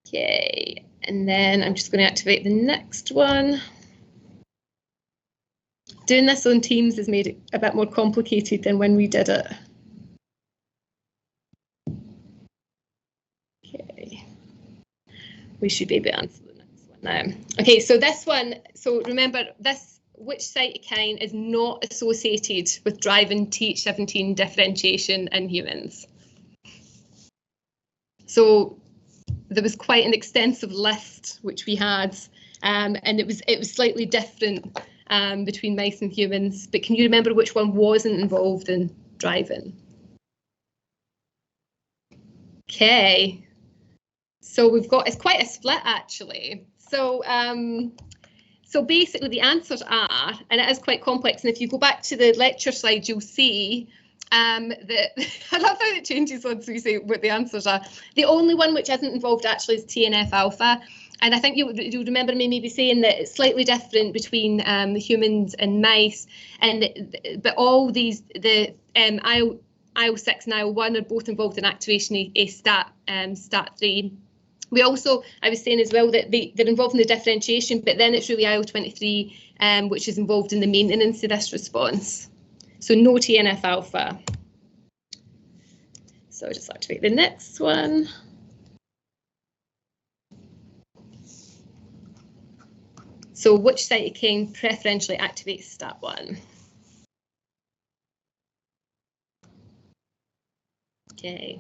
H: Okay, and then I'm just going to activate the next one. Doing this on Teams has made it a bit more complicated than when we did it. Okay, we should be able to answer the next one now. Okay, so this one, so remember this, which cytokine is not associated with driving Th17 differentiation in humans? So there was quite an extensive list which we had, and it was slightly different between mice and humans, but can you remember which one wasn't involved in driving? Okay, so we've got, it's quite a split actually. So so basically the answers are, and it is quite complex, and if you go back to the lecture slide, you'll see that I love how it changes once we say what the answers are. The only one which isn't involved actually is TNF alpha. And I think you'll remember me maybe saying that it's slightly different between humans and mice, but all these, the IL-6 and IL-1 are both involved in activation of STAT3. We also, I was saying as well that they're involved in the differentiation, but then it's really IL-23 which is involved in the maintenance of this response. So no TNF alpha. So I'll just activate the next one. So which cytokine preferentially activates STAT1? Okay.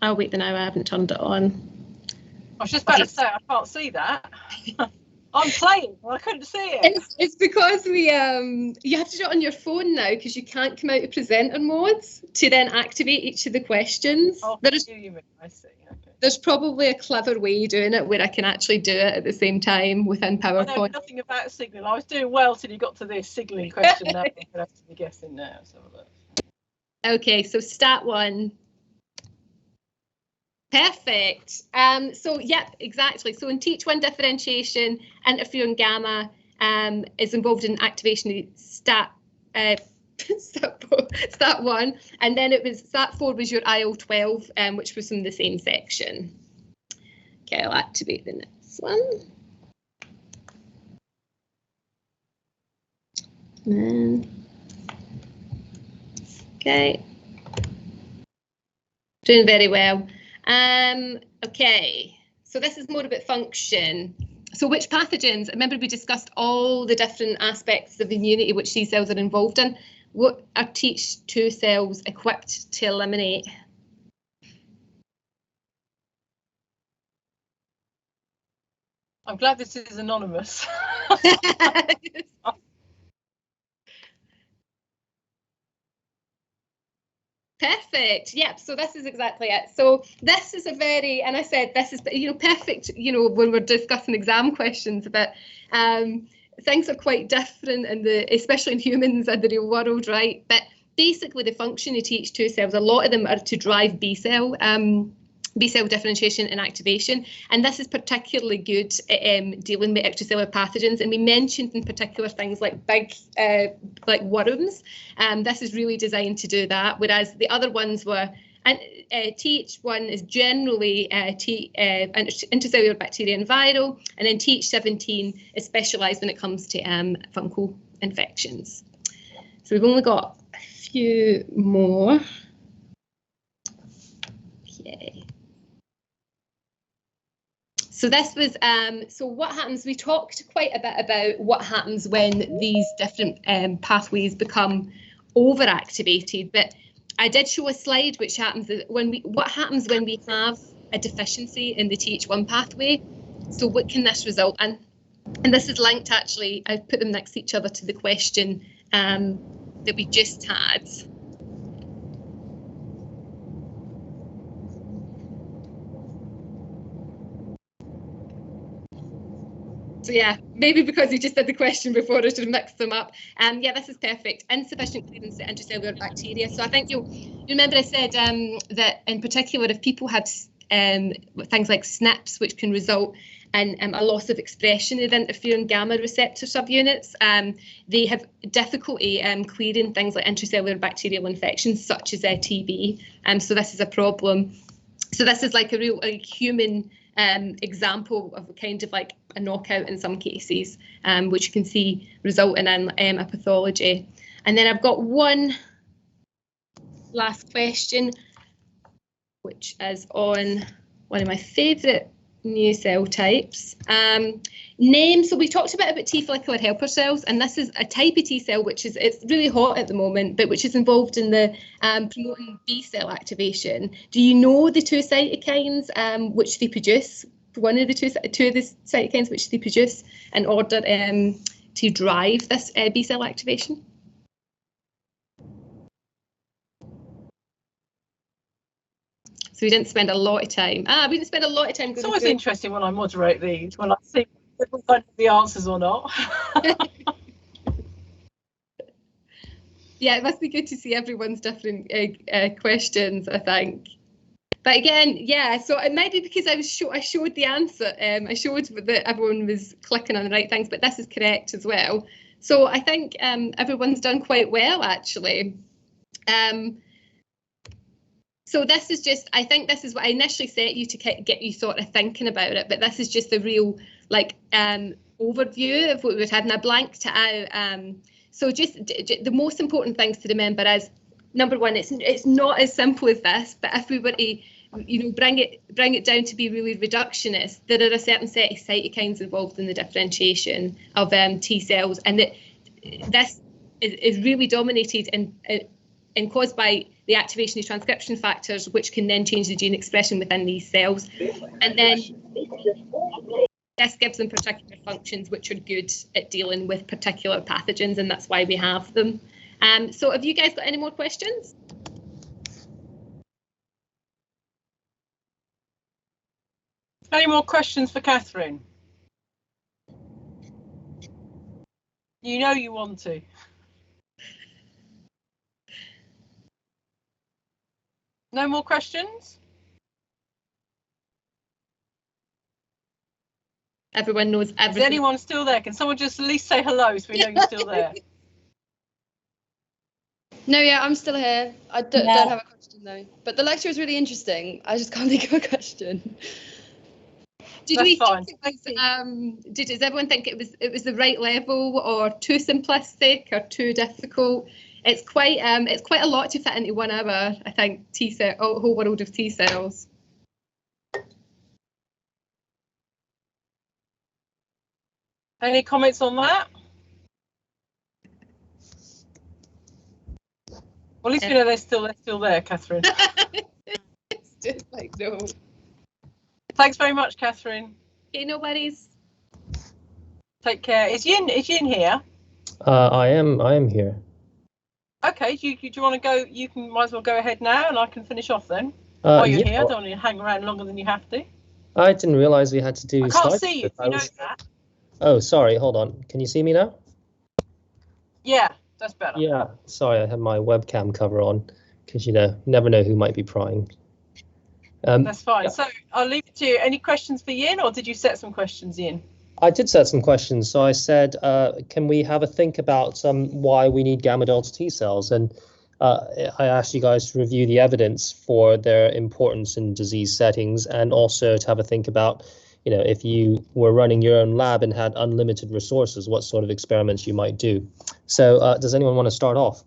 H: I'll wait the now, I haven't turned it on.
A: I was just about to say, I can't see that. I'm playing, well, I couldn't see it.
H: It's because we you have to do it on your phone now because you can't come out of presenter modes to then activate each of the questions.
A: Oh, you mean, I see. Okay.
H: There's probably a clever way of doing it where I can actually do it at the same time within PowerPoint.
A: I know nothing about signal. I was doing well till you got to this signalling question. Now I'm going to have to be guessing now. So
H: okay, so STAT1. Perfect. So yep, exactly. So in Th1 differentiation, interferon gamma is involved in activation of STAT1, and then it was STAT4 was your IL-12, which was from the same section. Okay, I'll activate the next one. Okay, doing very well. Okay, so this is more about function. So which pathogens, remember we discussed all the different aspects of immunity which these cells are involved in. What are Th2 cells equipped to eliminate?
A: I'm glad this is anonymous.
H: Perfect. Yep. So this is exactly it. So this is a very, and I said this is, you know, perfect. You know, when we're discussing exam questions, but things are quite different in especially in humans and the real world, right? But basically, the function of Th2 cells, a lot of them are to drive B cell differentiation and activation, and this is particularly good at dealing with extracellular pathogens. And we mentioned in particular things like big, like worms. This is really designed to do that, whereas the other ones were. And Th1 is generally intracellular bacteria and viral, and then Th17 is specialised when it comes to fungal infections. So we've only got a few more. Okay. So this was, so what happens, we talked quite a bit about what happens when these different pathways become overactivated, but I did show a slide which happens what happens when we have a deficiency in the Th1 pathway. So what can this result in? And this is linked actually, I've put them next to each other to the question that we just had. So yeah, maybe because you just did the question before, I should have mixed them up. Yeah, this is perfect. Insufficient clearance to intracellular bacteria. So I think you remember I said that in particular, if people have things like SNPs, which can result in a loss of expression of interferon gamma receptor subunits, they have difficulty clearing things like intracellular bacterial infections such as TB. So this is a problem. So this is like a real human example of kind of like a knockout in some cases, which you can see resulting in a pathology. And then I've got one last question, which is on one of my favourite new cell types. Name, so we talked about T follicular helper cells, and this is a type of T cell which is, it's really hot at the moment, but which is involved in the promoting B cell activation. Do you know the two cytokines which they produce? One of the two of the cytokines which they produce in order to drive this B cell activation? So we didn't spend a lot of time. We didn't spend a lot of time.
A: It's always interesting when I moderate these, when I see if we find the answers or not.
H: Yeah, it must be good to see everyone's different questions, I think. But again, yeah, so it might be because I showed the answer. I showed that everyone was clicking on the right things, but this is correct as well. So I think everyone's done quite well, actually. So this is just, I think this is what I initially set you to get you sort of thinking about it, but this is just the real like overview of what we would have, and I blanked it out. So just the most important things to remember is, number one, it's not as simple as this, but if we were to, you know, bring it down to be really reductionist, there are a certain set of cytokines involved in the differentiation of T cells, and that this is really dominated and caused by the activation of transcription factors, which can then change the gene expression within these cells. And then this gives them particular functions which are good at dealing with particular pathogens, and that's why we have them. So have you guys got any more questions?
A: Any more questions for Catherine? You know you want to. No more questions?
H: Everyone knows everything.
A: Is anyone still there? Can someone just at least say hello so we know you're still there?
E: No, yeah, I'm still here. I don't have a question though. But the lecture was really interesting. I just can't think of a question.
H: Does everyone think it was the right level, or too simplistic, or too difficult? It's quite a lot to fit into 1 hour, I think. T cell, whole world of T cells.
A: Any comments on that? Well, at least we know they're still there, Catherine.
H: It's just like, no.
A: Thanks very much, Catherine.
H: Okay, no worries.
A: Take care. Is Yin here?
I: I am here.
A: Okay, do you want to go? You can might as well go ahead now, and I can finish off then. While you're here, I don't want you to hang around longer than you have to.
I: I didn't realize we had to do.
A: I can't see you. You know that.
I: Oh, sorry. Hold on. Can you see me now?
A: Yeah, that's better.
I: Yeah. Sorry, I had my webcam cover on because you never know who might be prying.
A: That's fine.
I: Yeah.
A: So I'll leave it to you. Any questions for Yin, or did you set some questions, Yin?
I: I did set some questions. So I said, can we have a think about why we need gamma delta T cells? And I asked you guys to review the evidence for their importance in disease settings, and also to have a think about, if you were running your own lab and had unlimited resources, what sort of experiments you might do. So does anyone want to start off?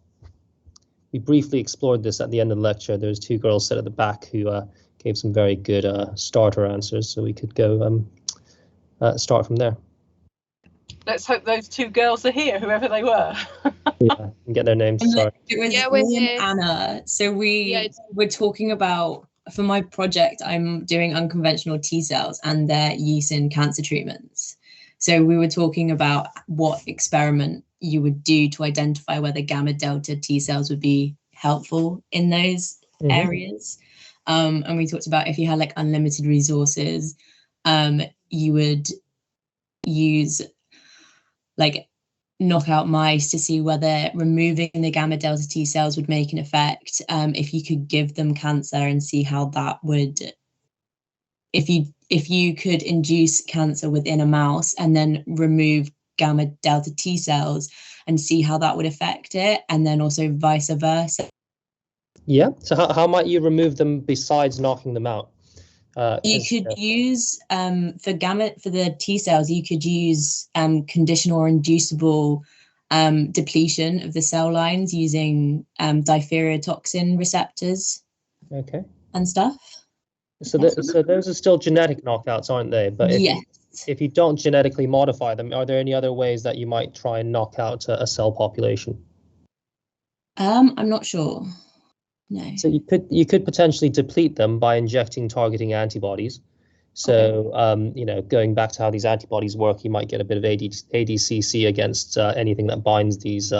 I: We briefly explored this at the end of the lecture. There's two girls sat at the back who gave some very good starter answers, so we could go start from there.
A: Let's hope those two girls are here, whoever they were.
I: Yeah, and get their names. Sorry.
D: It was
G: Yeah,
D: me
G: we're
D: and
G: here.
D: Anna. So we were talking about, for my project, I'm doing unconventional T cells and their use in cancer treatments. So we were talking about what experiment you would do to identify whether gamma delta T cells would be helpful in those areas. And we talked about if you had like unlimited resources, you would use like knockout mice to see whether removing the gamma delta T cells would make an effect. If you could give them cancer and see how that would, if you could induce cancer within a mouse and then remove gamma delta T cells and see how that would affect it, and then also vice versa.
I: Yeah. So how might you remove them besides knocking them out?
D: You could use for the T cells, you could use conditional or inducible depletion of the cell lines using diphtherotoxin receptors.
I: Okay.
D: And stuff.
I: So those are still genetic knockouts, aren't they? But if you don't genetically modify them, are there any other ways that you might try and knock out a cell population?
D: I'm not sure. No.
I: So you could potentially deplete them by injecting targeting antibodies. So going back to how these antibodies work, you might get a bit of ADCC against anything that binds these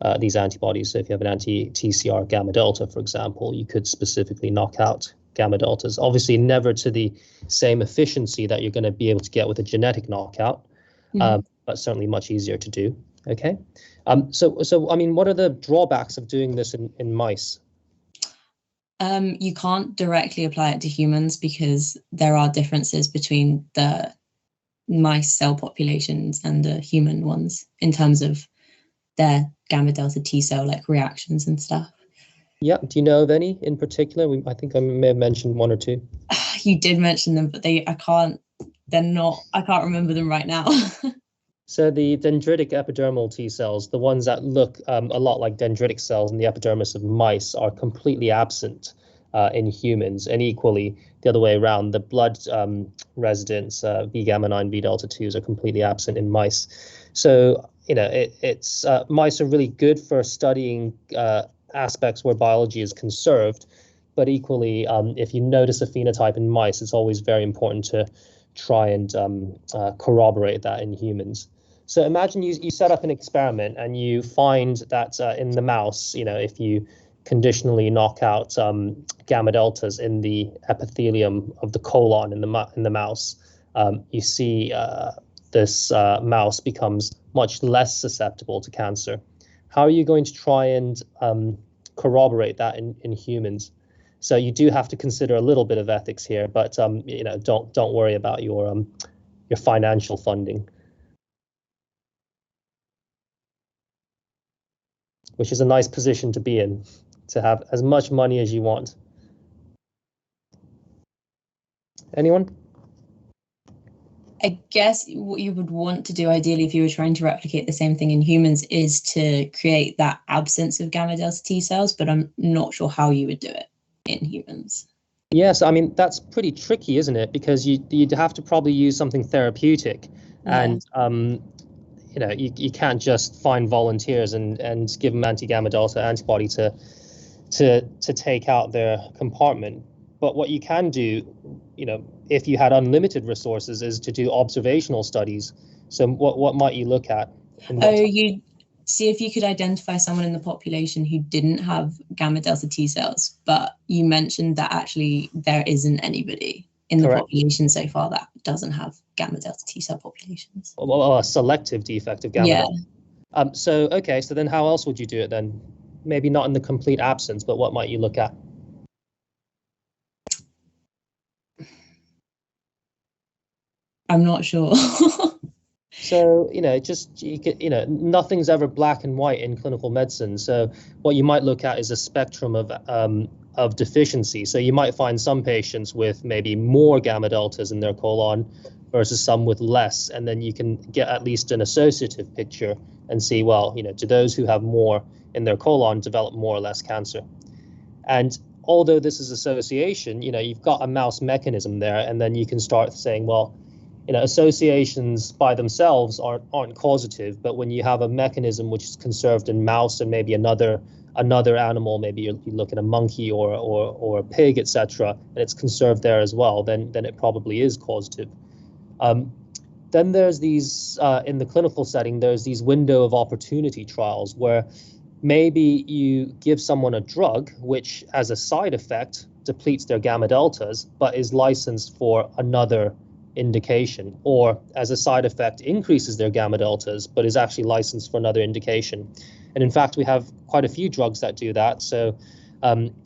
I: antibodies. So if you have an anti-TCR gamma delta, for example, you could specifically knock out gamma deltas. Obviously, never to the same efficiency that you're going to be able to get with a genetic knockout, but certainly much easier to do. Okay. So I mean, what are the drawbacks of doing this in mice?
D: You can't directly apply it to humans because there are differences between the mice cell populations and the human ones in terms of their gamma delta T cell like reactions and stuff.
I: Yeah. Do you know of any in particular? I think I may have mentioned one or two.
D: You did mention them, but I can't remember them right now.
I: So the dendritic epidermal T cells, the ones that look a lot like dendritic cells in the epidermis of mice, are completely absent in humans, and equally the other way around. The blood residents, V gamma 9, V delta 2s, are completely absent in mice. So it's mice are really good for studying aspects where biology is conserved, but equally, if you notice a phenotype in mice, it's always very important to try and corroborate that in humans. So imagine you set up an experiment and you find that in the mouse, if you conditionally knock out gamma deltas in the epithelium of the colon in the mouse, you see this mouse becomes much less susceptible to cancer. How are you going to try and corroborate that in humans? So you do have to consider a little bit of ethics here, but don't worry about your financial funding, which is a nice position to be in, to have as much money as you want. Anyone?
D: I guess what you would want to do ideally if you were trying to replicate the same thing in humans is to create that absence of gamma delta T cells, but I'm not sure how you would do it in humans.
I: Yes, I mean, that's pretty tricky, isn't it? Because you'd have to probably use something therapeutic, and you can't just find volunteers and give them anti-gamma delta antibody to take out their compartment. But what you can do, if you had unlimited resources, is to do observational studies. So what might you look at?
D: You see if you could identify someone in the population who didn't have gamma delta T cells, but you mentioned that actually there isn't anybody in the population so far that doesn't have gamma delta T cell populations.
I: Well, a selective defect of gamma delta. So then how else would you do it then? Maybe not in the complete absence, but what might you look at?
D: I'm not sure.
I: So, nothing's ever black and white in clinical medicine. So what you might look at is a spectrum of deficiency. So you might find some patients with maybe more gamma deltas in their colon versus some with less. And then you can get at least an associative picture and see, well, do those who have more in their colon develop more or less cancer? And although this is association, you've got a mouse mechanism there, and then you can start saying, well, associations by themselves aren't causative, but when you have a mechanism which is conserved in mouse and maybe another animal, maybe you look at a monkey or a pig, etc., and it's conserved there as well, then it probably is causative. Then there's these in the clinical setting, there's these window of opportunity trials where maybe you give someone a drug which, as a side effect, depletes their gamma deltas, but is licensed for another indication, or as a side effect increases their gamma deltas, but is actually licensed for another indication. And in fact, we have quite a few drugs that do that. So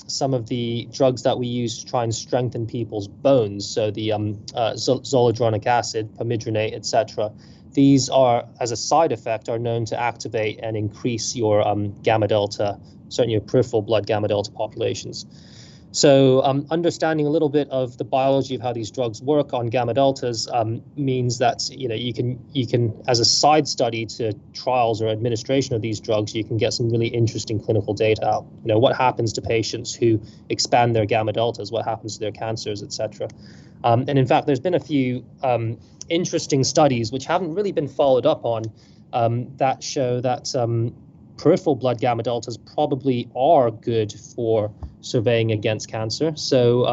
I: some of the drugs that we use to try and strengthen people's bones, so the zoledronic acid, pamidronate, etc., these are, as a side effect, are known to activate and increase your gamma delta, certainly your peripheral blood gamma delta populations. So understanding a little bit of the biology of how these drugs work on gamma deltas means that you can, as a side study to trials or administration of these drugs, you can get some really interesting clinical data out. What happens to patients who expand their gamma deltas, what happens to their cancers, etc. And in fact, there's been a few interesting studies which haven't really been followed up on that show that peripheral blood gamma deltas probably are good for surveying against cancer. So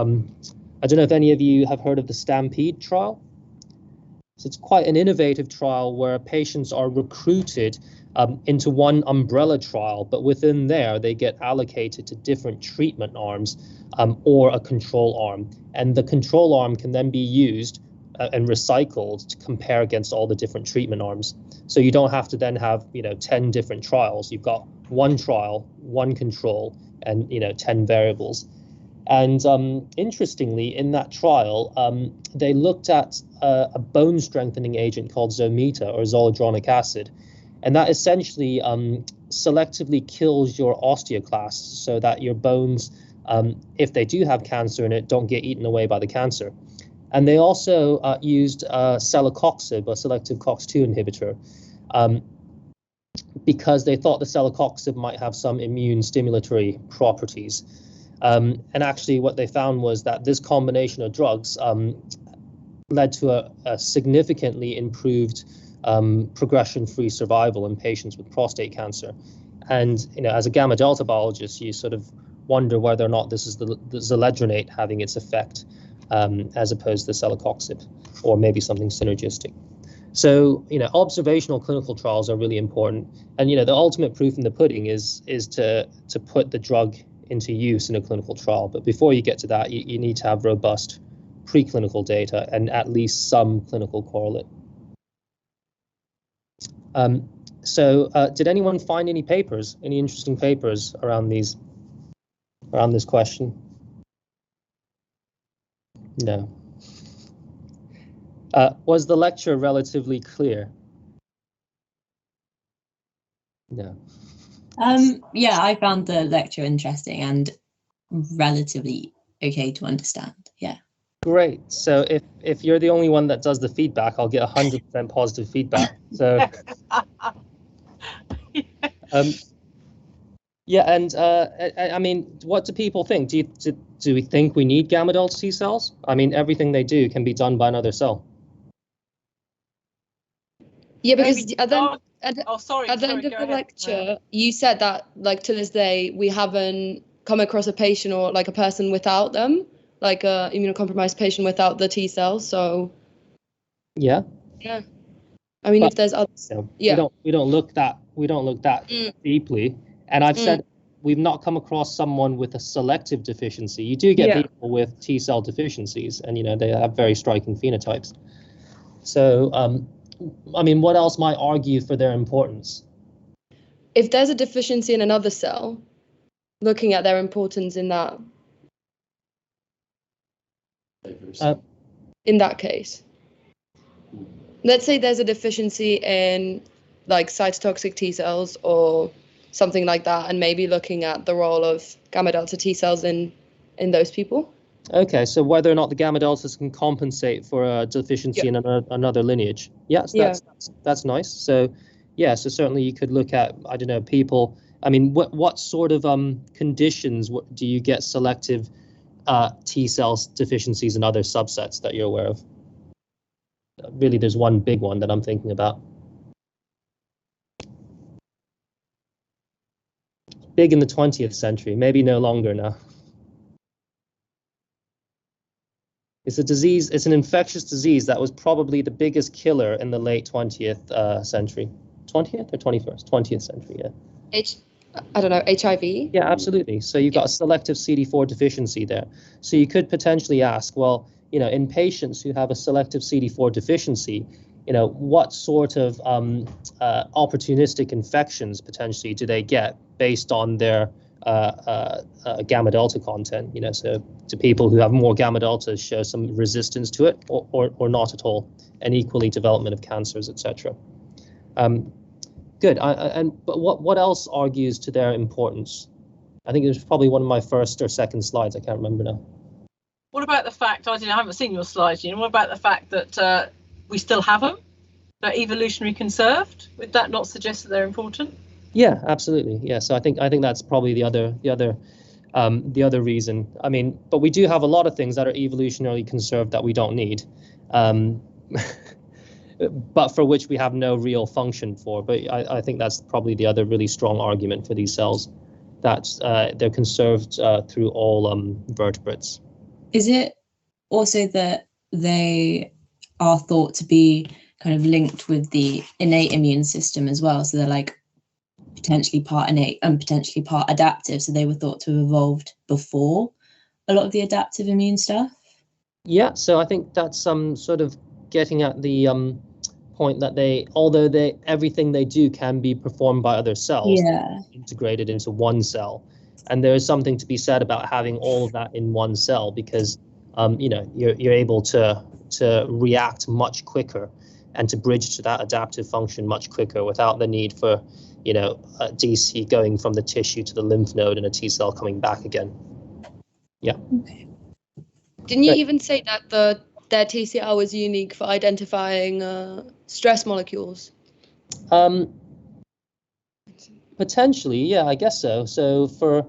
I: I don't know if any of you have heard of the STAMPEDE trial. So it's quite an innovative trial where patients are recruited into one umbrella trial, but within there they get allocated to different treatment arms or a control arm. And the control arm can then be used and recycled to compare against all the different treatment arms. So you don't have to then have 10 different trials. You've got one trial, one control, and 10 variables. And interestingly, in that trial, they looked at a bone strengthening agent called Zometa, or zoledronic acid, and that essentially selectively kills your osteoclasts so that your bones, if they do have cancer in it, don't get eaten away by the cancer. And they also used celecoxib, a selective COX-2 inhibitor, because they thought the celecoxib might have some immune stimulatory properties. And actually what they found was that this combination of drugs led to a significantly improved progression-free survival in patients with prostate cancer. And as a gamma delta biologist, you sort of wonder whether or not this is the zoledronate having its effect, as opposed to celecoxib, or maybe something synergistic. So, observational clinical trials are really important. And, the ultimate proof in the pudding is to put the drug into use in a clinical trial. But before you get to that, you need to have robust preclinical data and at least some clinical correlate. So did anyone find any papers, any interesting papers around this question? No. Was the lecture relatively clear? No.
D: Yeah, I found the lecture interesting and relatively okay to understand. Yeah.
I: Great. So if you're the only one that does the feedback, I'll get 100% positive feedback. So yeah, and I mean, what do people think? Do we think we need gamma delta T cells? I mean, everything they do can be done by another cell.
E: Yeah, because at the end of the lecture, you said that, like, to this day, we haven't come across a patient or like a person without them, like a immunocompromised patient without the T cells. So
I: yeah.
E: I mean,
I: But,
E: if there's others,
I: you know,
E: yeah,
I: we don't look that deeply. And I've said we've not come across someone with a selective deficiency. You do get people with T cell deficiencies, and you know they have very striking phenotypes. So, I mean, what else might argue for their importance?
E: if there's a deficiency in another cell, looking at their importance in that. In that case, let's say there's a deficiency in like cytotoxic T cells or something like that, and maybe looking at the role of gamma delta T cells in those people.
I: Okay, so whether or not the gamma deltas can compensate for a deficiency in another lineage. Yes, that's nice. So, yeah, so certainly you could look at, I don't know, people. I mean, what sort of conditions do you get selective T cells deficiencies in other subsets that you're aware of? Really, there's one big one that I'm thinking about. Big in the 20th century, maybe no longer now. It's a disease, it's an infectious disease that was probably the biggest killer in the late 20th century. 20th or 21st? 20th century, yeah.
E: I don't know, HIV?
I: Yeah, absolutely. So you've got a selective CD4 deficiency there. So you could potentially ask, well, you know, in patients who have a selective CD4 deficiency, you know, what sort of opportunistic infections potentially do they get based on their gamma delta content? You know, so do people who have more gamma deltas show some resistance to it, or not at all, and equally development of cancers, etc. Good. But what else argues to their importance? I think it was probably one of my first or second slides. I can't remember now.
A: What about the fact, I haven't seen your slides, what about the fact that we still have them? They're evolutionary conserved? Would that not suggest that they're important?
I: Yeah, absolutely. Yeah, so I think that's probably the other reason. I mean, but we do have a lot of things that are evolutionarily conserved that we don't need, but for which we have no real function for. But I think that's probably the other really strong argument for these cells, that they're conserved through all vertebrates.
D: Is it also that they are thought to be kind of linked with the innate immune system as well? So they're like potentially part innate and potentially part adaptive. So they were thought to have evolved before a lot of the adaptive immune stuff. Yeah,
I: so I think that's sort of getting at the point that although everything they do can be performed by other cells, integrated into one cell. And there is something to be said about having all of that in one cell, because you know, you're able to react much quicker and to bridge to that adaptive function much quicker without the need for, you know, a DC going from the tissue to the lymph node and a T cell coming back again. Yeah.
E: Okay. Didn't you even say that their TCR was unique for identifying stress molecules?
I: Potentially, yeah, I guess so. So for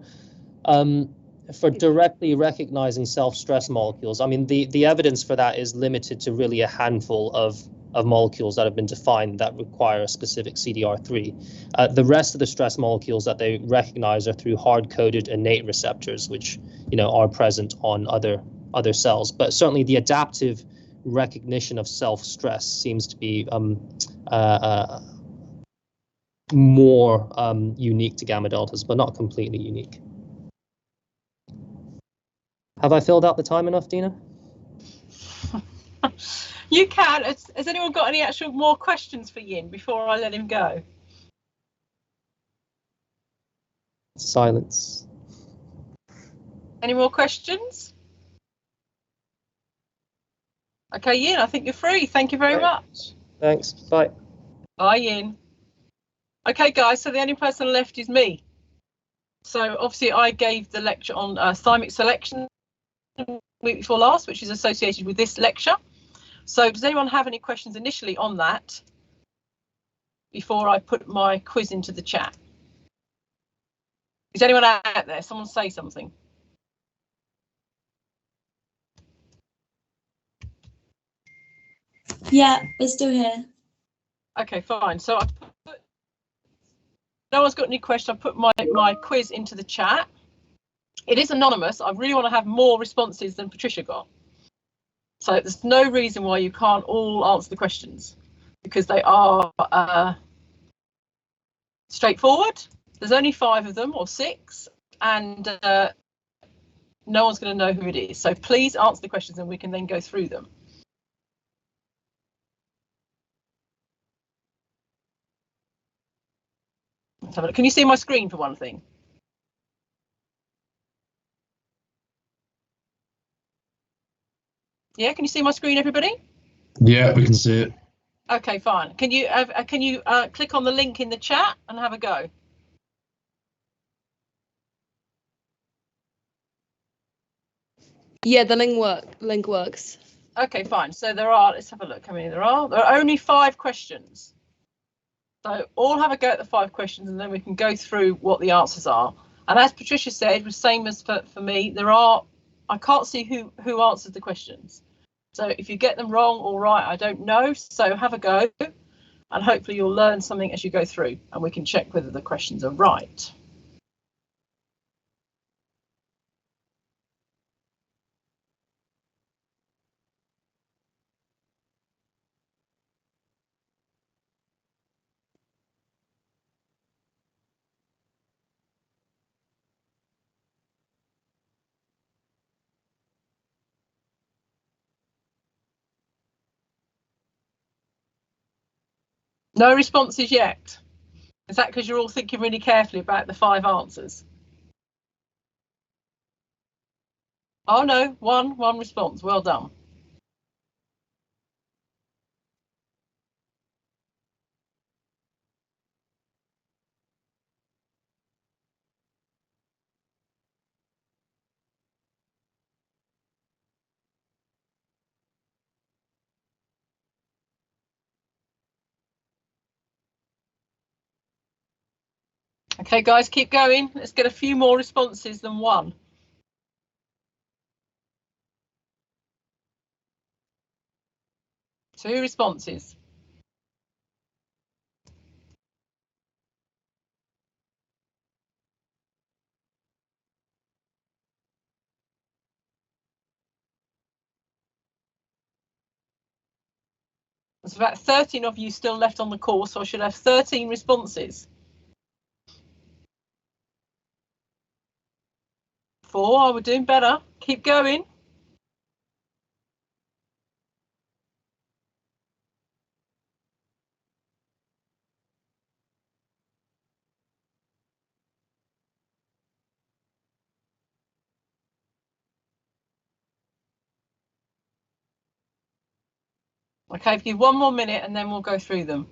I: directly recognizing self-stress molecules, I mean, the evidence for that is limited to really a handful of molecules that have been defined that require a specific CDR3. The rest of the stress molecules that they recognize are through hard-coded innate receptors, which, you know, are present on other cells. But certainly the adaptive recognition of self-stress seems to be more unique to gamma deltas, but not completely unique. Have I filled out the time enough, Dina?
A: You can. Has anyone got any actual more questions for Yin before I let him go?
I: Silence.
A: Any more questions? Okay, Yin, I think you're free. Thank you very much.
I: Thanks. Bye.
A: Bye, Yin. Okay, guys, so the only person left is me. So obviously I gave the lecture on thymic selection the week before last, which is associated with this lecture. So does anyone have any questions initially on that before I put my quiz into the chat? Is anyone out there? Someone say something.
D: Yeah, we're still here.
A: Okay, fine. So I put, no one's got any questions. I put my quiz into the chat. It is anonymous. I really want to have more responses than Patricia got. So there's no reason why you can't all answer the questions. because they are straightforward. There's only 5 of them or 6, and no one's going to know who it is. So please answer the questions and we can then go through them. Let's have a look. Can you see my screen for one thing? Yeah, can you see my screen, everybody?
J: Yeah, we can see it.
A: Okay, fine. Can you click on the link in the chat and have a go?
E: Yeah, the link works.
A: Okay, fine. So there are, let's have a look how many there are. There are only 5 questions. So all have a go at the 5 questions and then we can go through what the answers are. And as Patricia said, the same as for me, I can't see who answered the questions. So if you get them wrong or right, I don't know. So have a go and hopefully you'll learn something as you go through and we can check whether the questions are right. No responses yet. Is that because you're all thinking really carefully about the 5 answers? Oh no, one response. Well done. Okay, guys, keep going. Let's get a few more responses than 1. Two responses. There's about 13 of you still left on the course, so I should have 13 responses. 4, we're doing better. Keep going. Okay, give 1 more minute and then we'll go through them.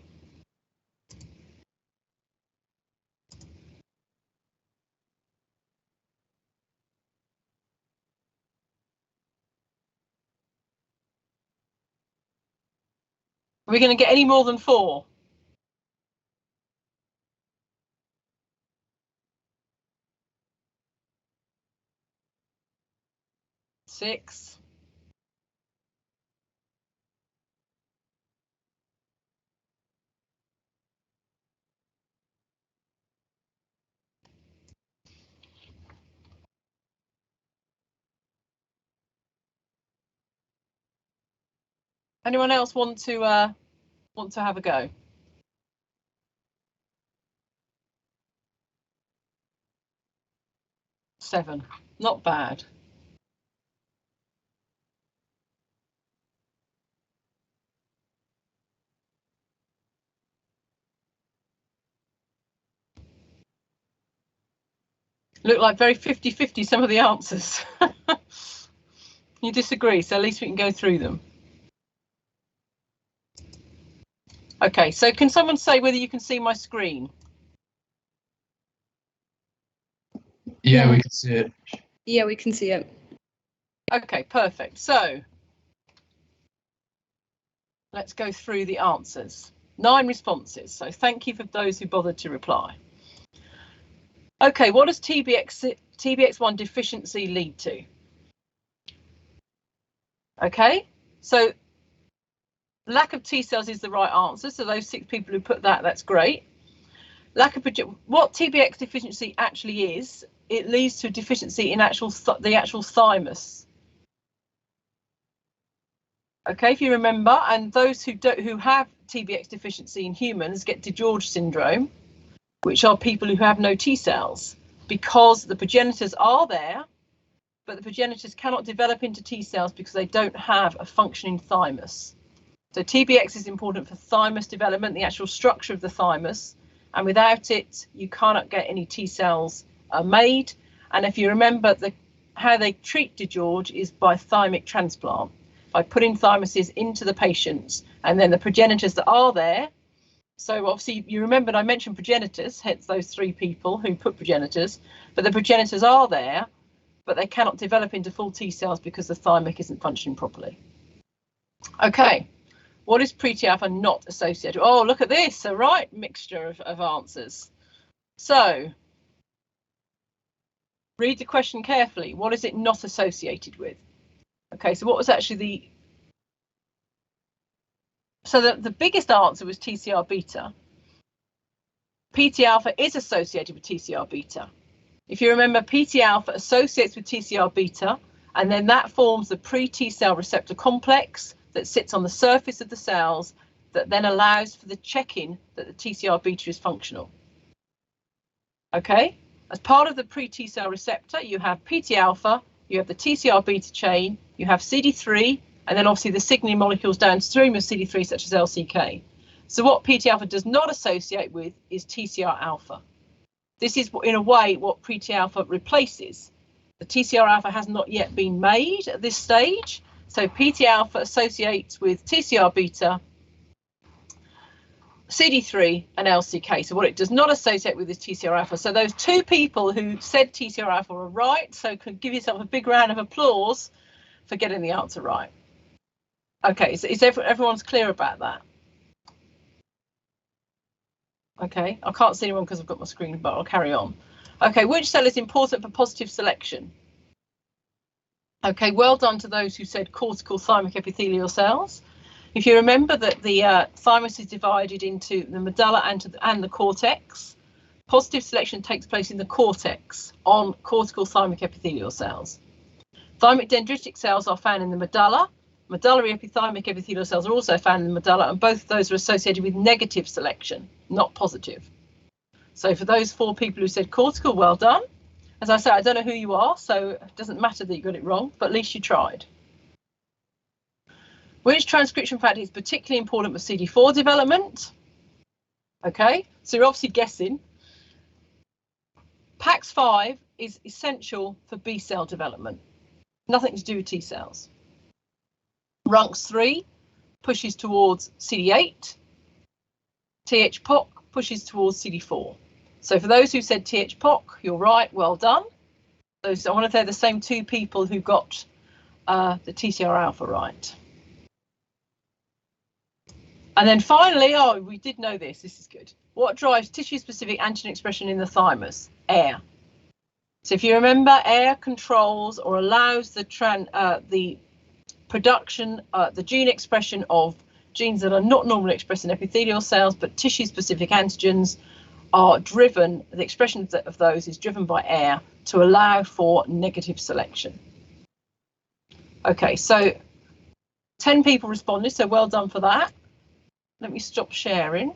A: Are we going to get any more than 4? 6. Anyone else want to have a go? 7. Not bad. Look like very 50-50 some of the answers. You disagree, so at least we can go through them. Okay, so can someone say whether you can see my screen?
J: Yeah, we can see it.
E: Yeah, we can see it.
A: Okay, perfect. So let's go through the answers. 9 responses, so thank you for those who bothered to reply. Okay, what does TBX1 deficiency lead to? Okay, so lack of T cells is the right answer. So those 6 people who put that, that's great. What TBX deficiency actually is, it leads to a deficiency in the actual thymus. Okay, if you remember, and those who have TBX deficiency in humans get DeGeorge syndrome, which are people who have no T cells, because the progenitors are there, but the progenitors cannot develop into T cells because they don't have a functioning thymus. So TBX is important for thymus development, the actual structure of the thymus, and without it, you cannot get any T cells made. And if you remember, how they treat DeGeorge is by thymic transplant, by putting thymuses into the patients, and then the progenitors that are there. So obviously you remembered I mentioned progenitors, hence those 3 people who put progenitors, but the progenitors are there, but they cannot develop into full T cells because the thymic isn't functioning properly. Okay, what is pre-T-alpha not associated? Oh, look at this, a right mixture of answers. So read the question carefully. What is it not associated with? Okay, so what was actually the biggest answer was TCR beta. PT alpha is associated with TCR beta. If you remember, PT alpha associates with TCR beta, and then that forms the pre-T cell receptor complex that sits on the surface of the cells that then allows for the check-in that the TCR beta is functional. Okay, as part of the pre-T cell receptor, you have PT alpha, you have the TCR beta chain, you have CD3, and then obviously the signaling molecules downstream of CD3 such as LCK. So what PT alpha does not associate with is TCR alpha. This is in a way what PT alpha replaces. The TCR alpha has not yet been made at this stage. So PT alpha associates with TCR beta, CD3 and LCK. So what it does not associate with is TCR alpha. So those 2 people who said TCR alpha are right. So can give yourself a big round of applause for getting the answer right. Okay, so is everyone's clear about that? Okay, I can't see anyone because I've got my screen, but I'll carry on. Okay, which cell is important for positive selection? Okay, well done to those who said cortical thymic epithelial cells. If you remember that the thymus is divided into the medulla and the cortex, positive selection takes place in the cortex on cortical thymic epithelial cells. Thymic dendritic cells are found in the medulla. Medullary epithymic epithelial cells are also found in the medulla, and both of those are associated with negative selection, not positive. So for those 4 people who said cortical, well done. As I say, I don't know who you are, so it doesn't matter that you got it wrong, but at least you tried. Which transcription factor is particularly important for CD4 development? Okay, so you're obviously guessing. PAX5 is essential for B cell development, nothing to do with T cells. RUNX3 pushes towards CD8. THPOC pushes towards CD4. So for those who said THPOC, you're right, well done. Those, I wonder if they're the same 2 people who got the TCR alpha right. And then finally, oh, we did know this is good. What drives tissue-specific antigen expression in the thymus? Air. So if you remember, air controls or allows the production, the gene expression of genes that are not normally expressed in epithelial cells, but tissue-specific antigens are driven, the expression of those is driven by air to allow for negative selection. Okay, so 10 people responded, so well done for that. Let me stop sharing.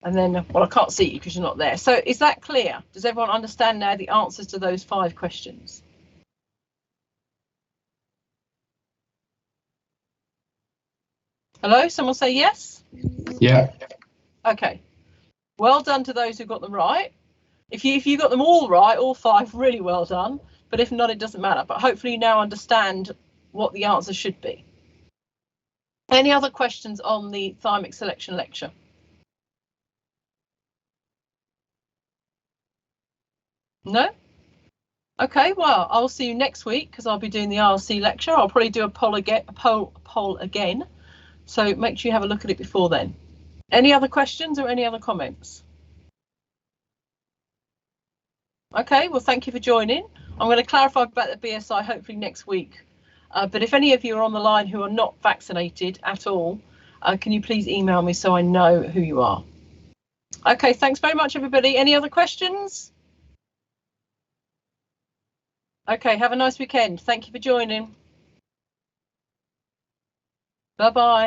A: And then, well, I can't see you because you're not there. So is that clear? Does everyone understand now the answers to those 5 questions? Hello, someone say yes?
J: Yeah.
A: Okay. Well done to those who got them right. If you got them all right, all 5, really well done. But if not, it doesn't matter. But hopefully you now understand what the answer should be. Any other questions on the thymic selection lecture? No? Okay, well, I'll see you next week because I'll be doing the RC lecture. I'll probably do a poll again. So make sure you have a look at it before then. Any other questions or any other comments? Okay, well, thank you for joining. I'm going to clarify about the BSI hopefully next week. But if any of you are on the line who are not vaccinated at all, can you please email me so I know who you are? Okay, thanks very much, everybody. Any other questions? Okay, have a nice weekend. Thank you for joining. Bye-bye.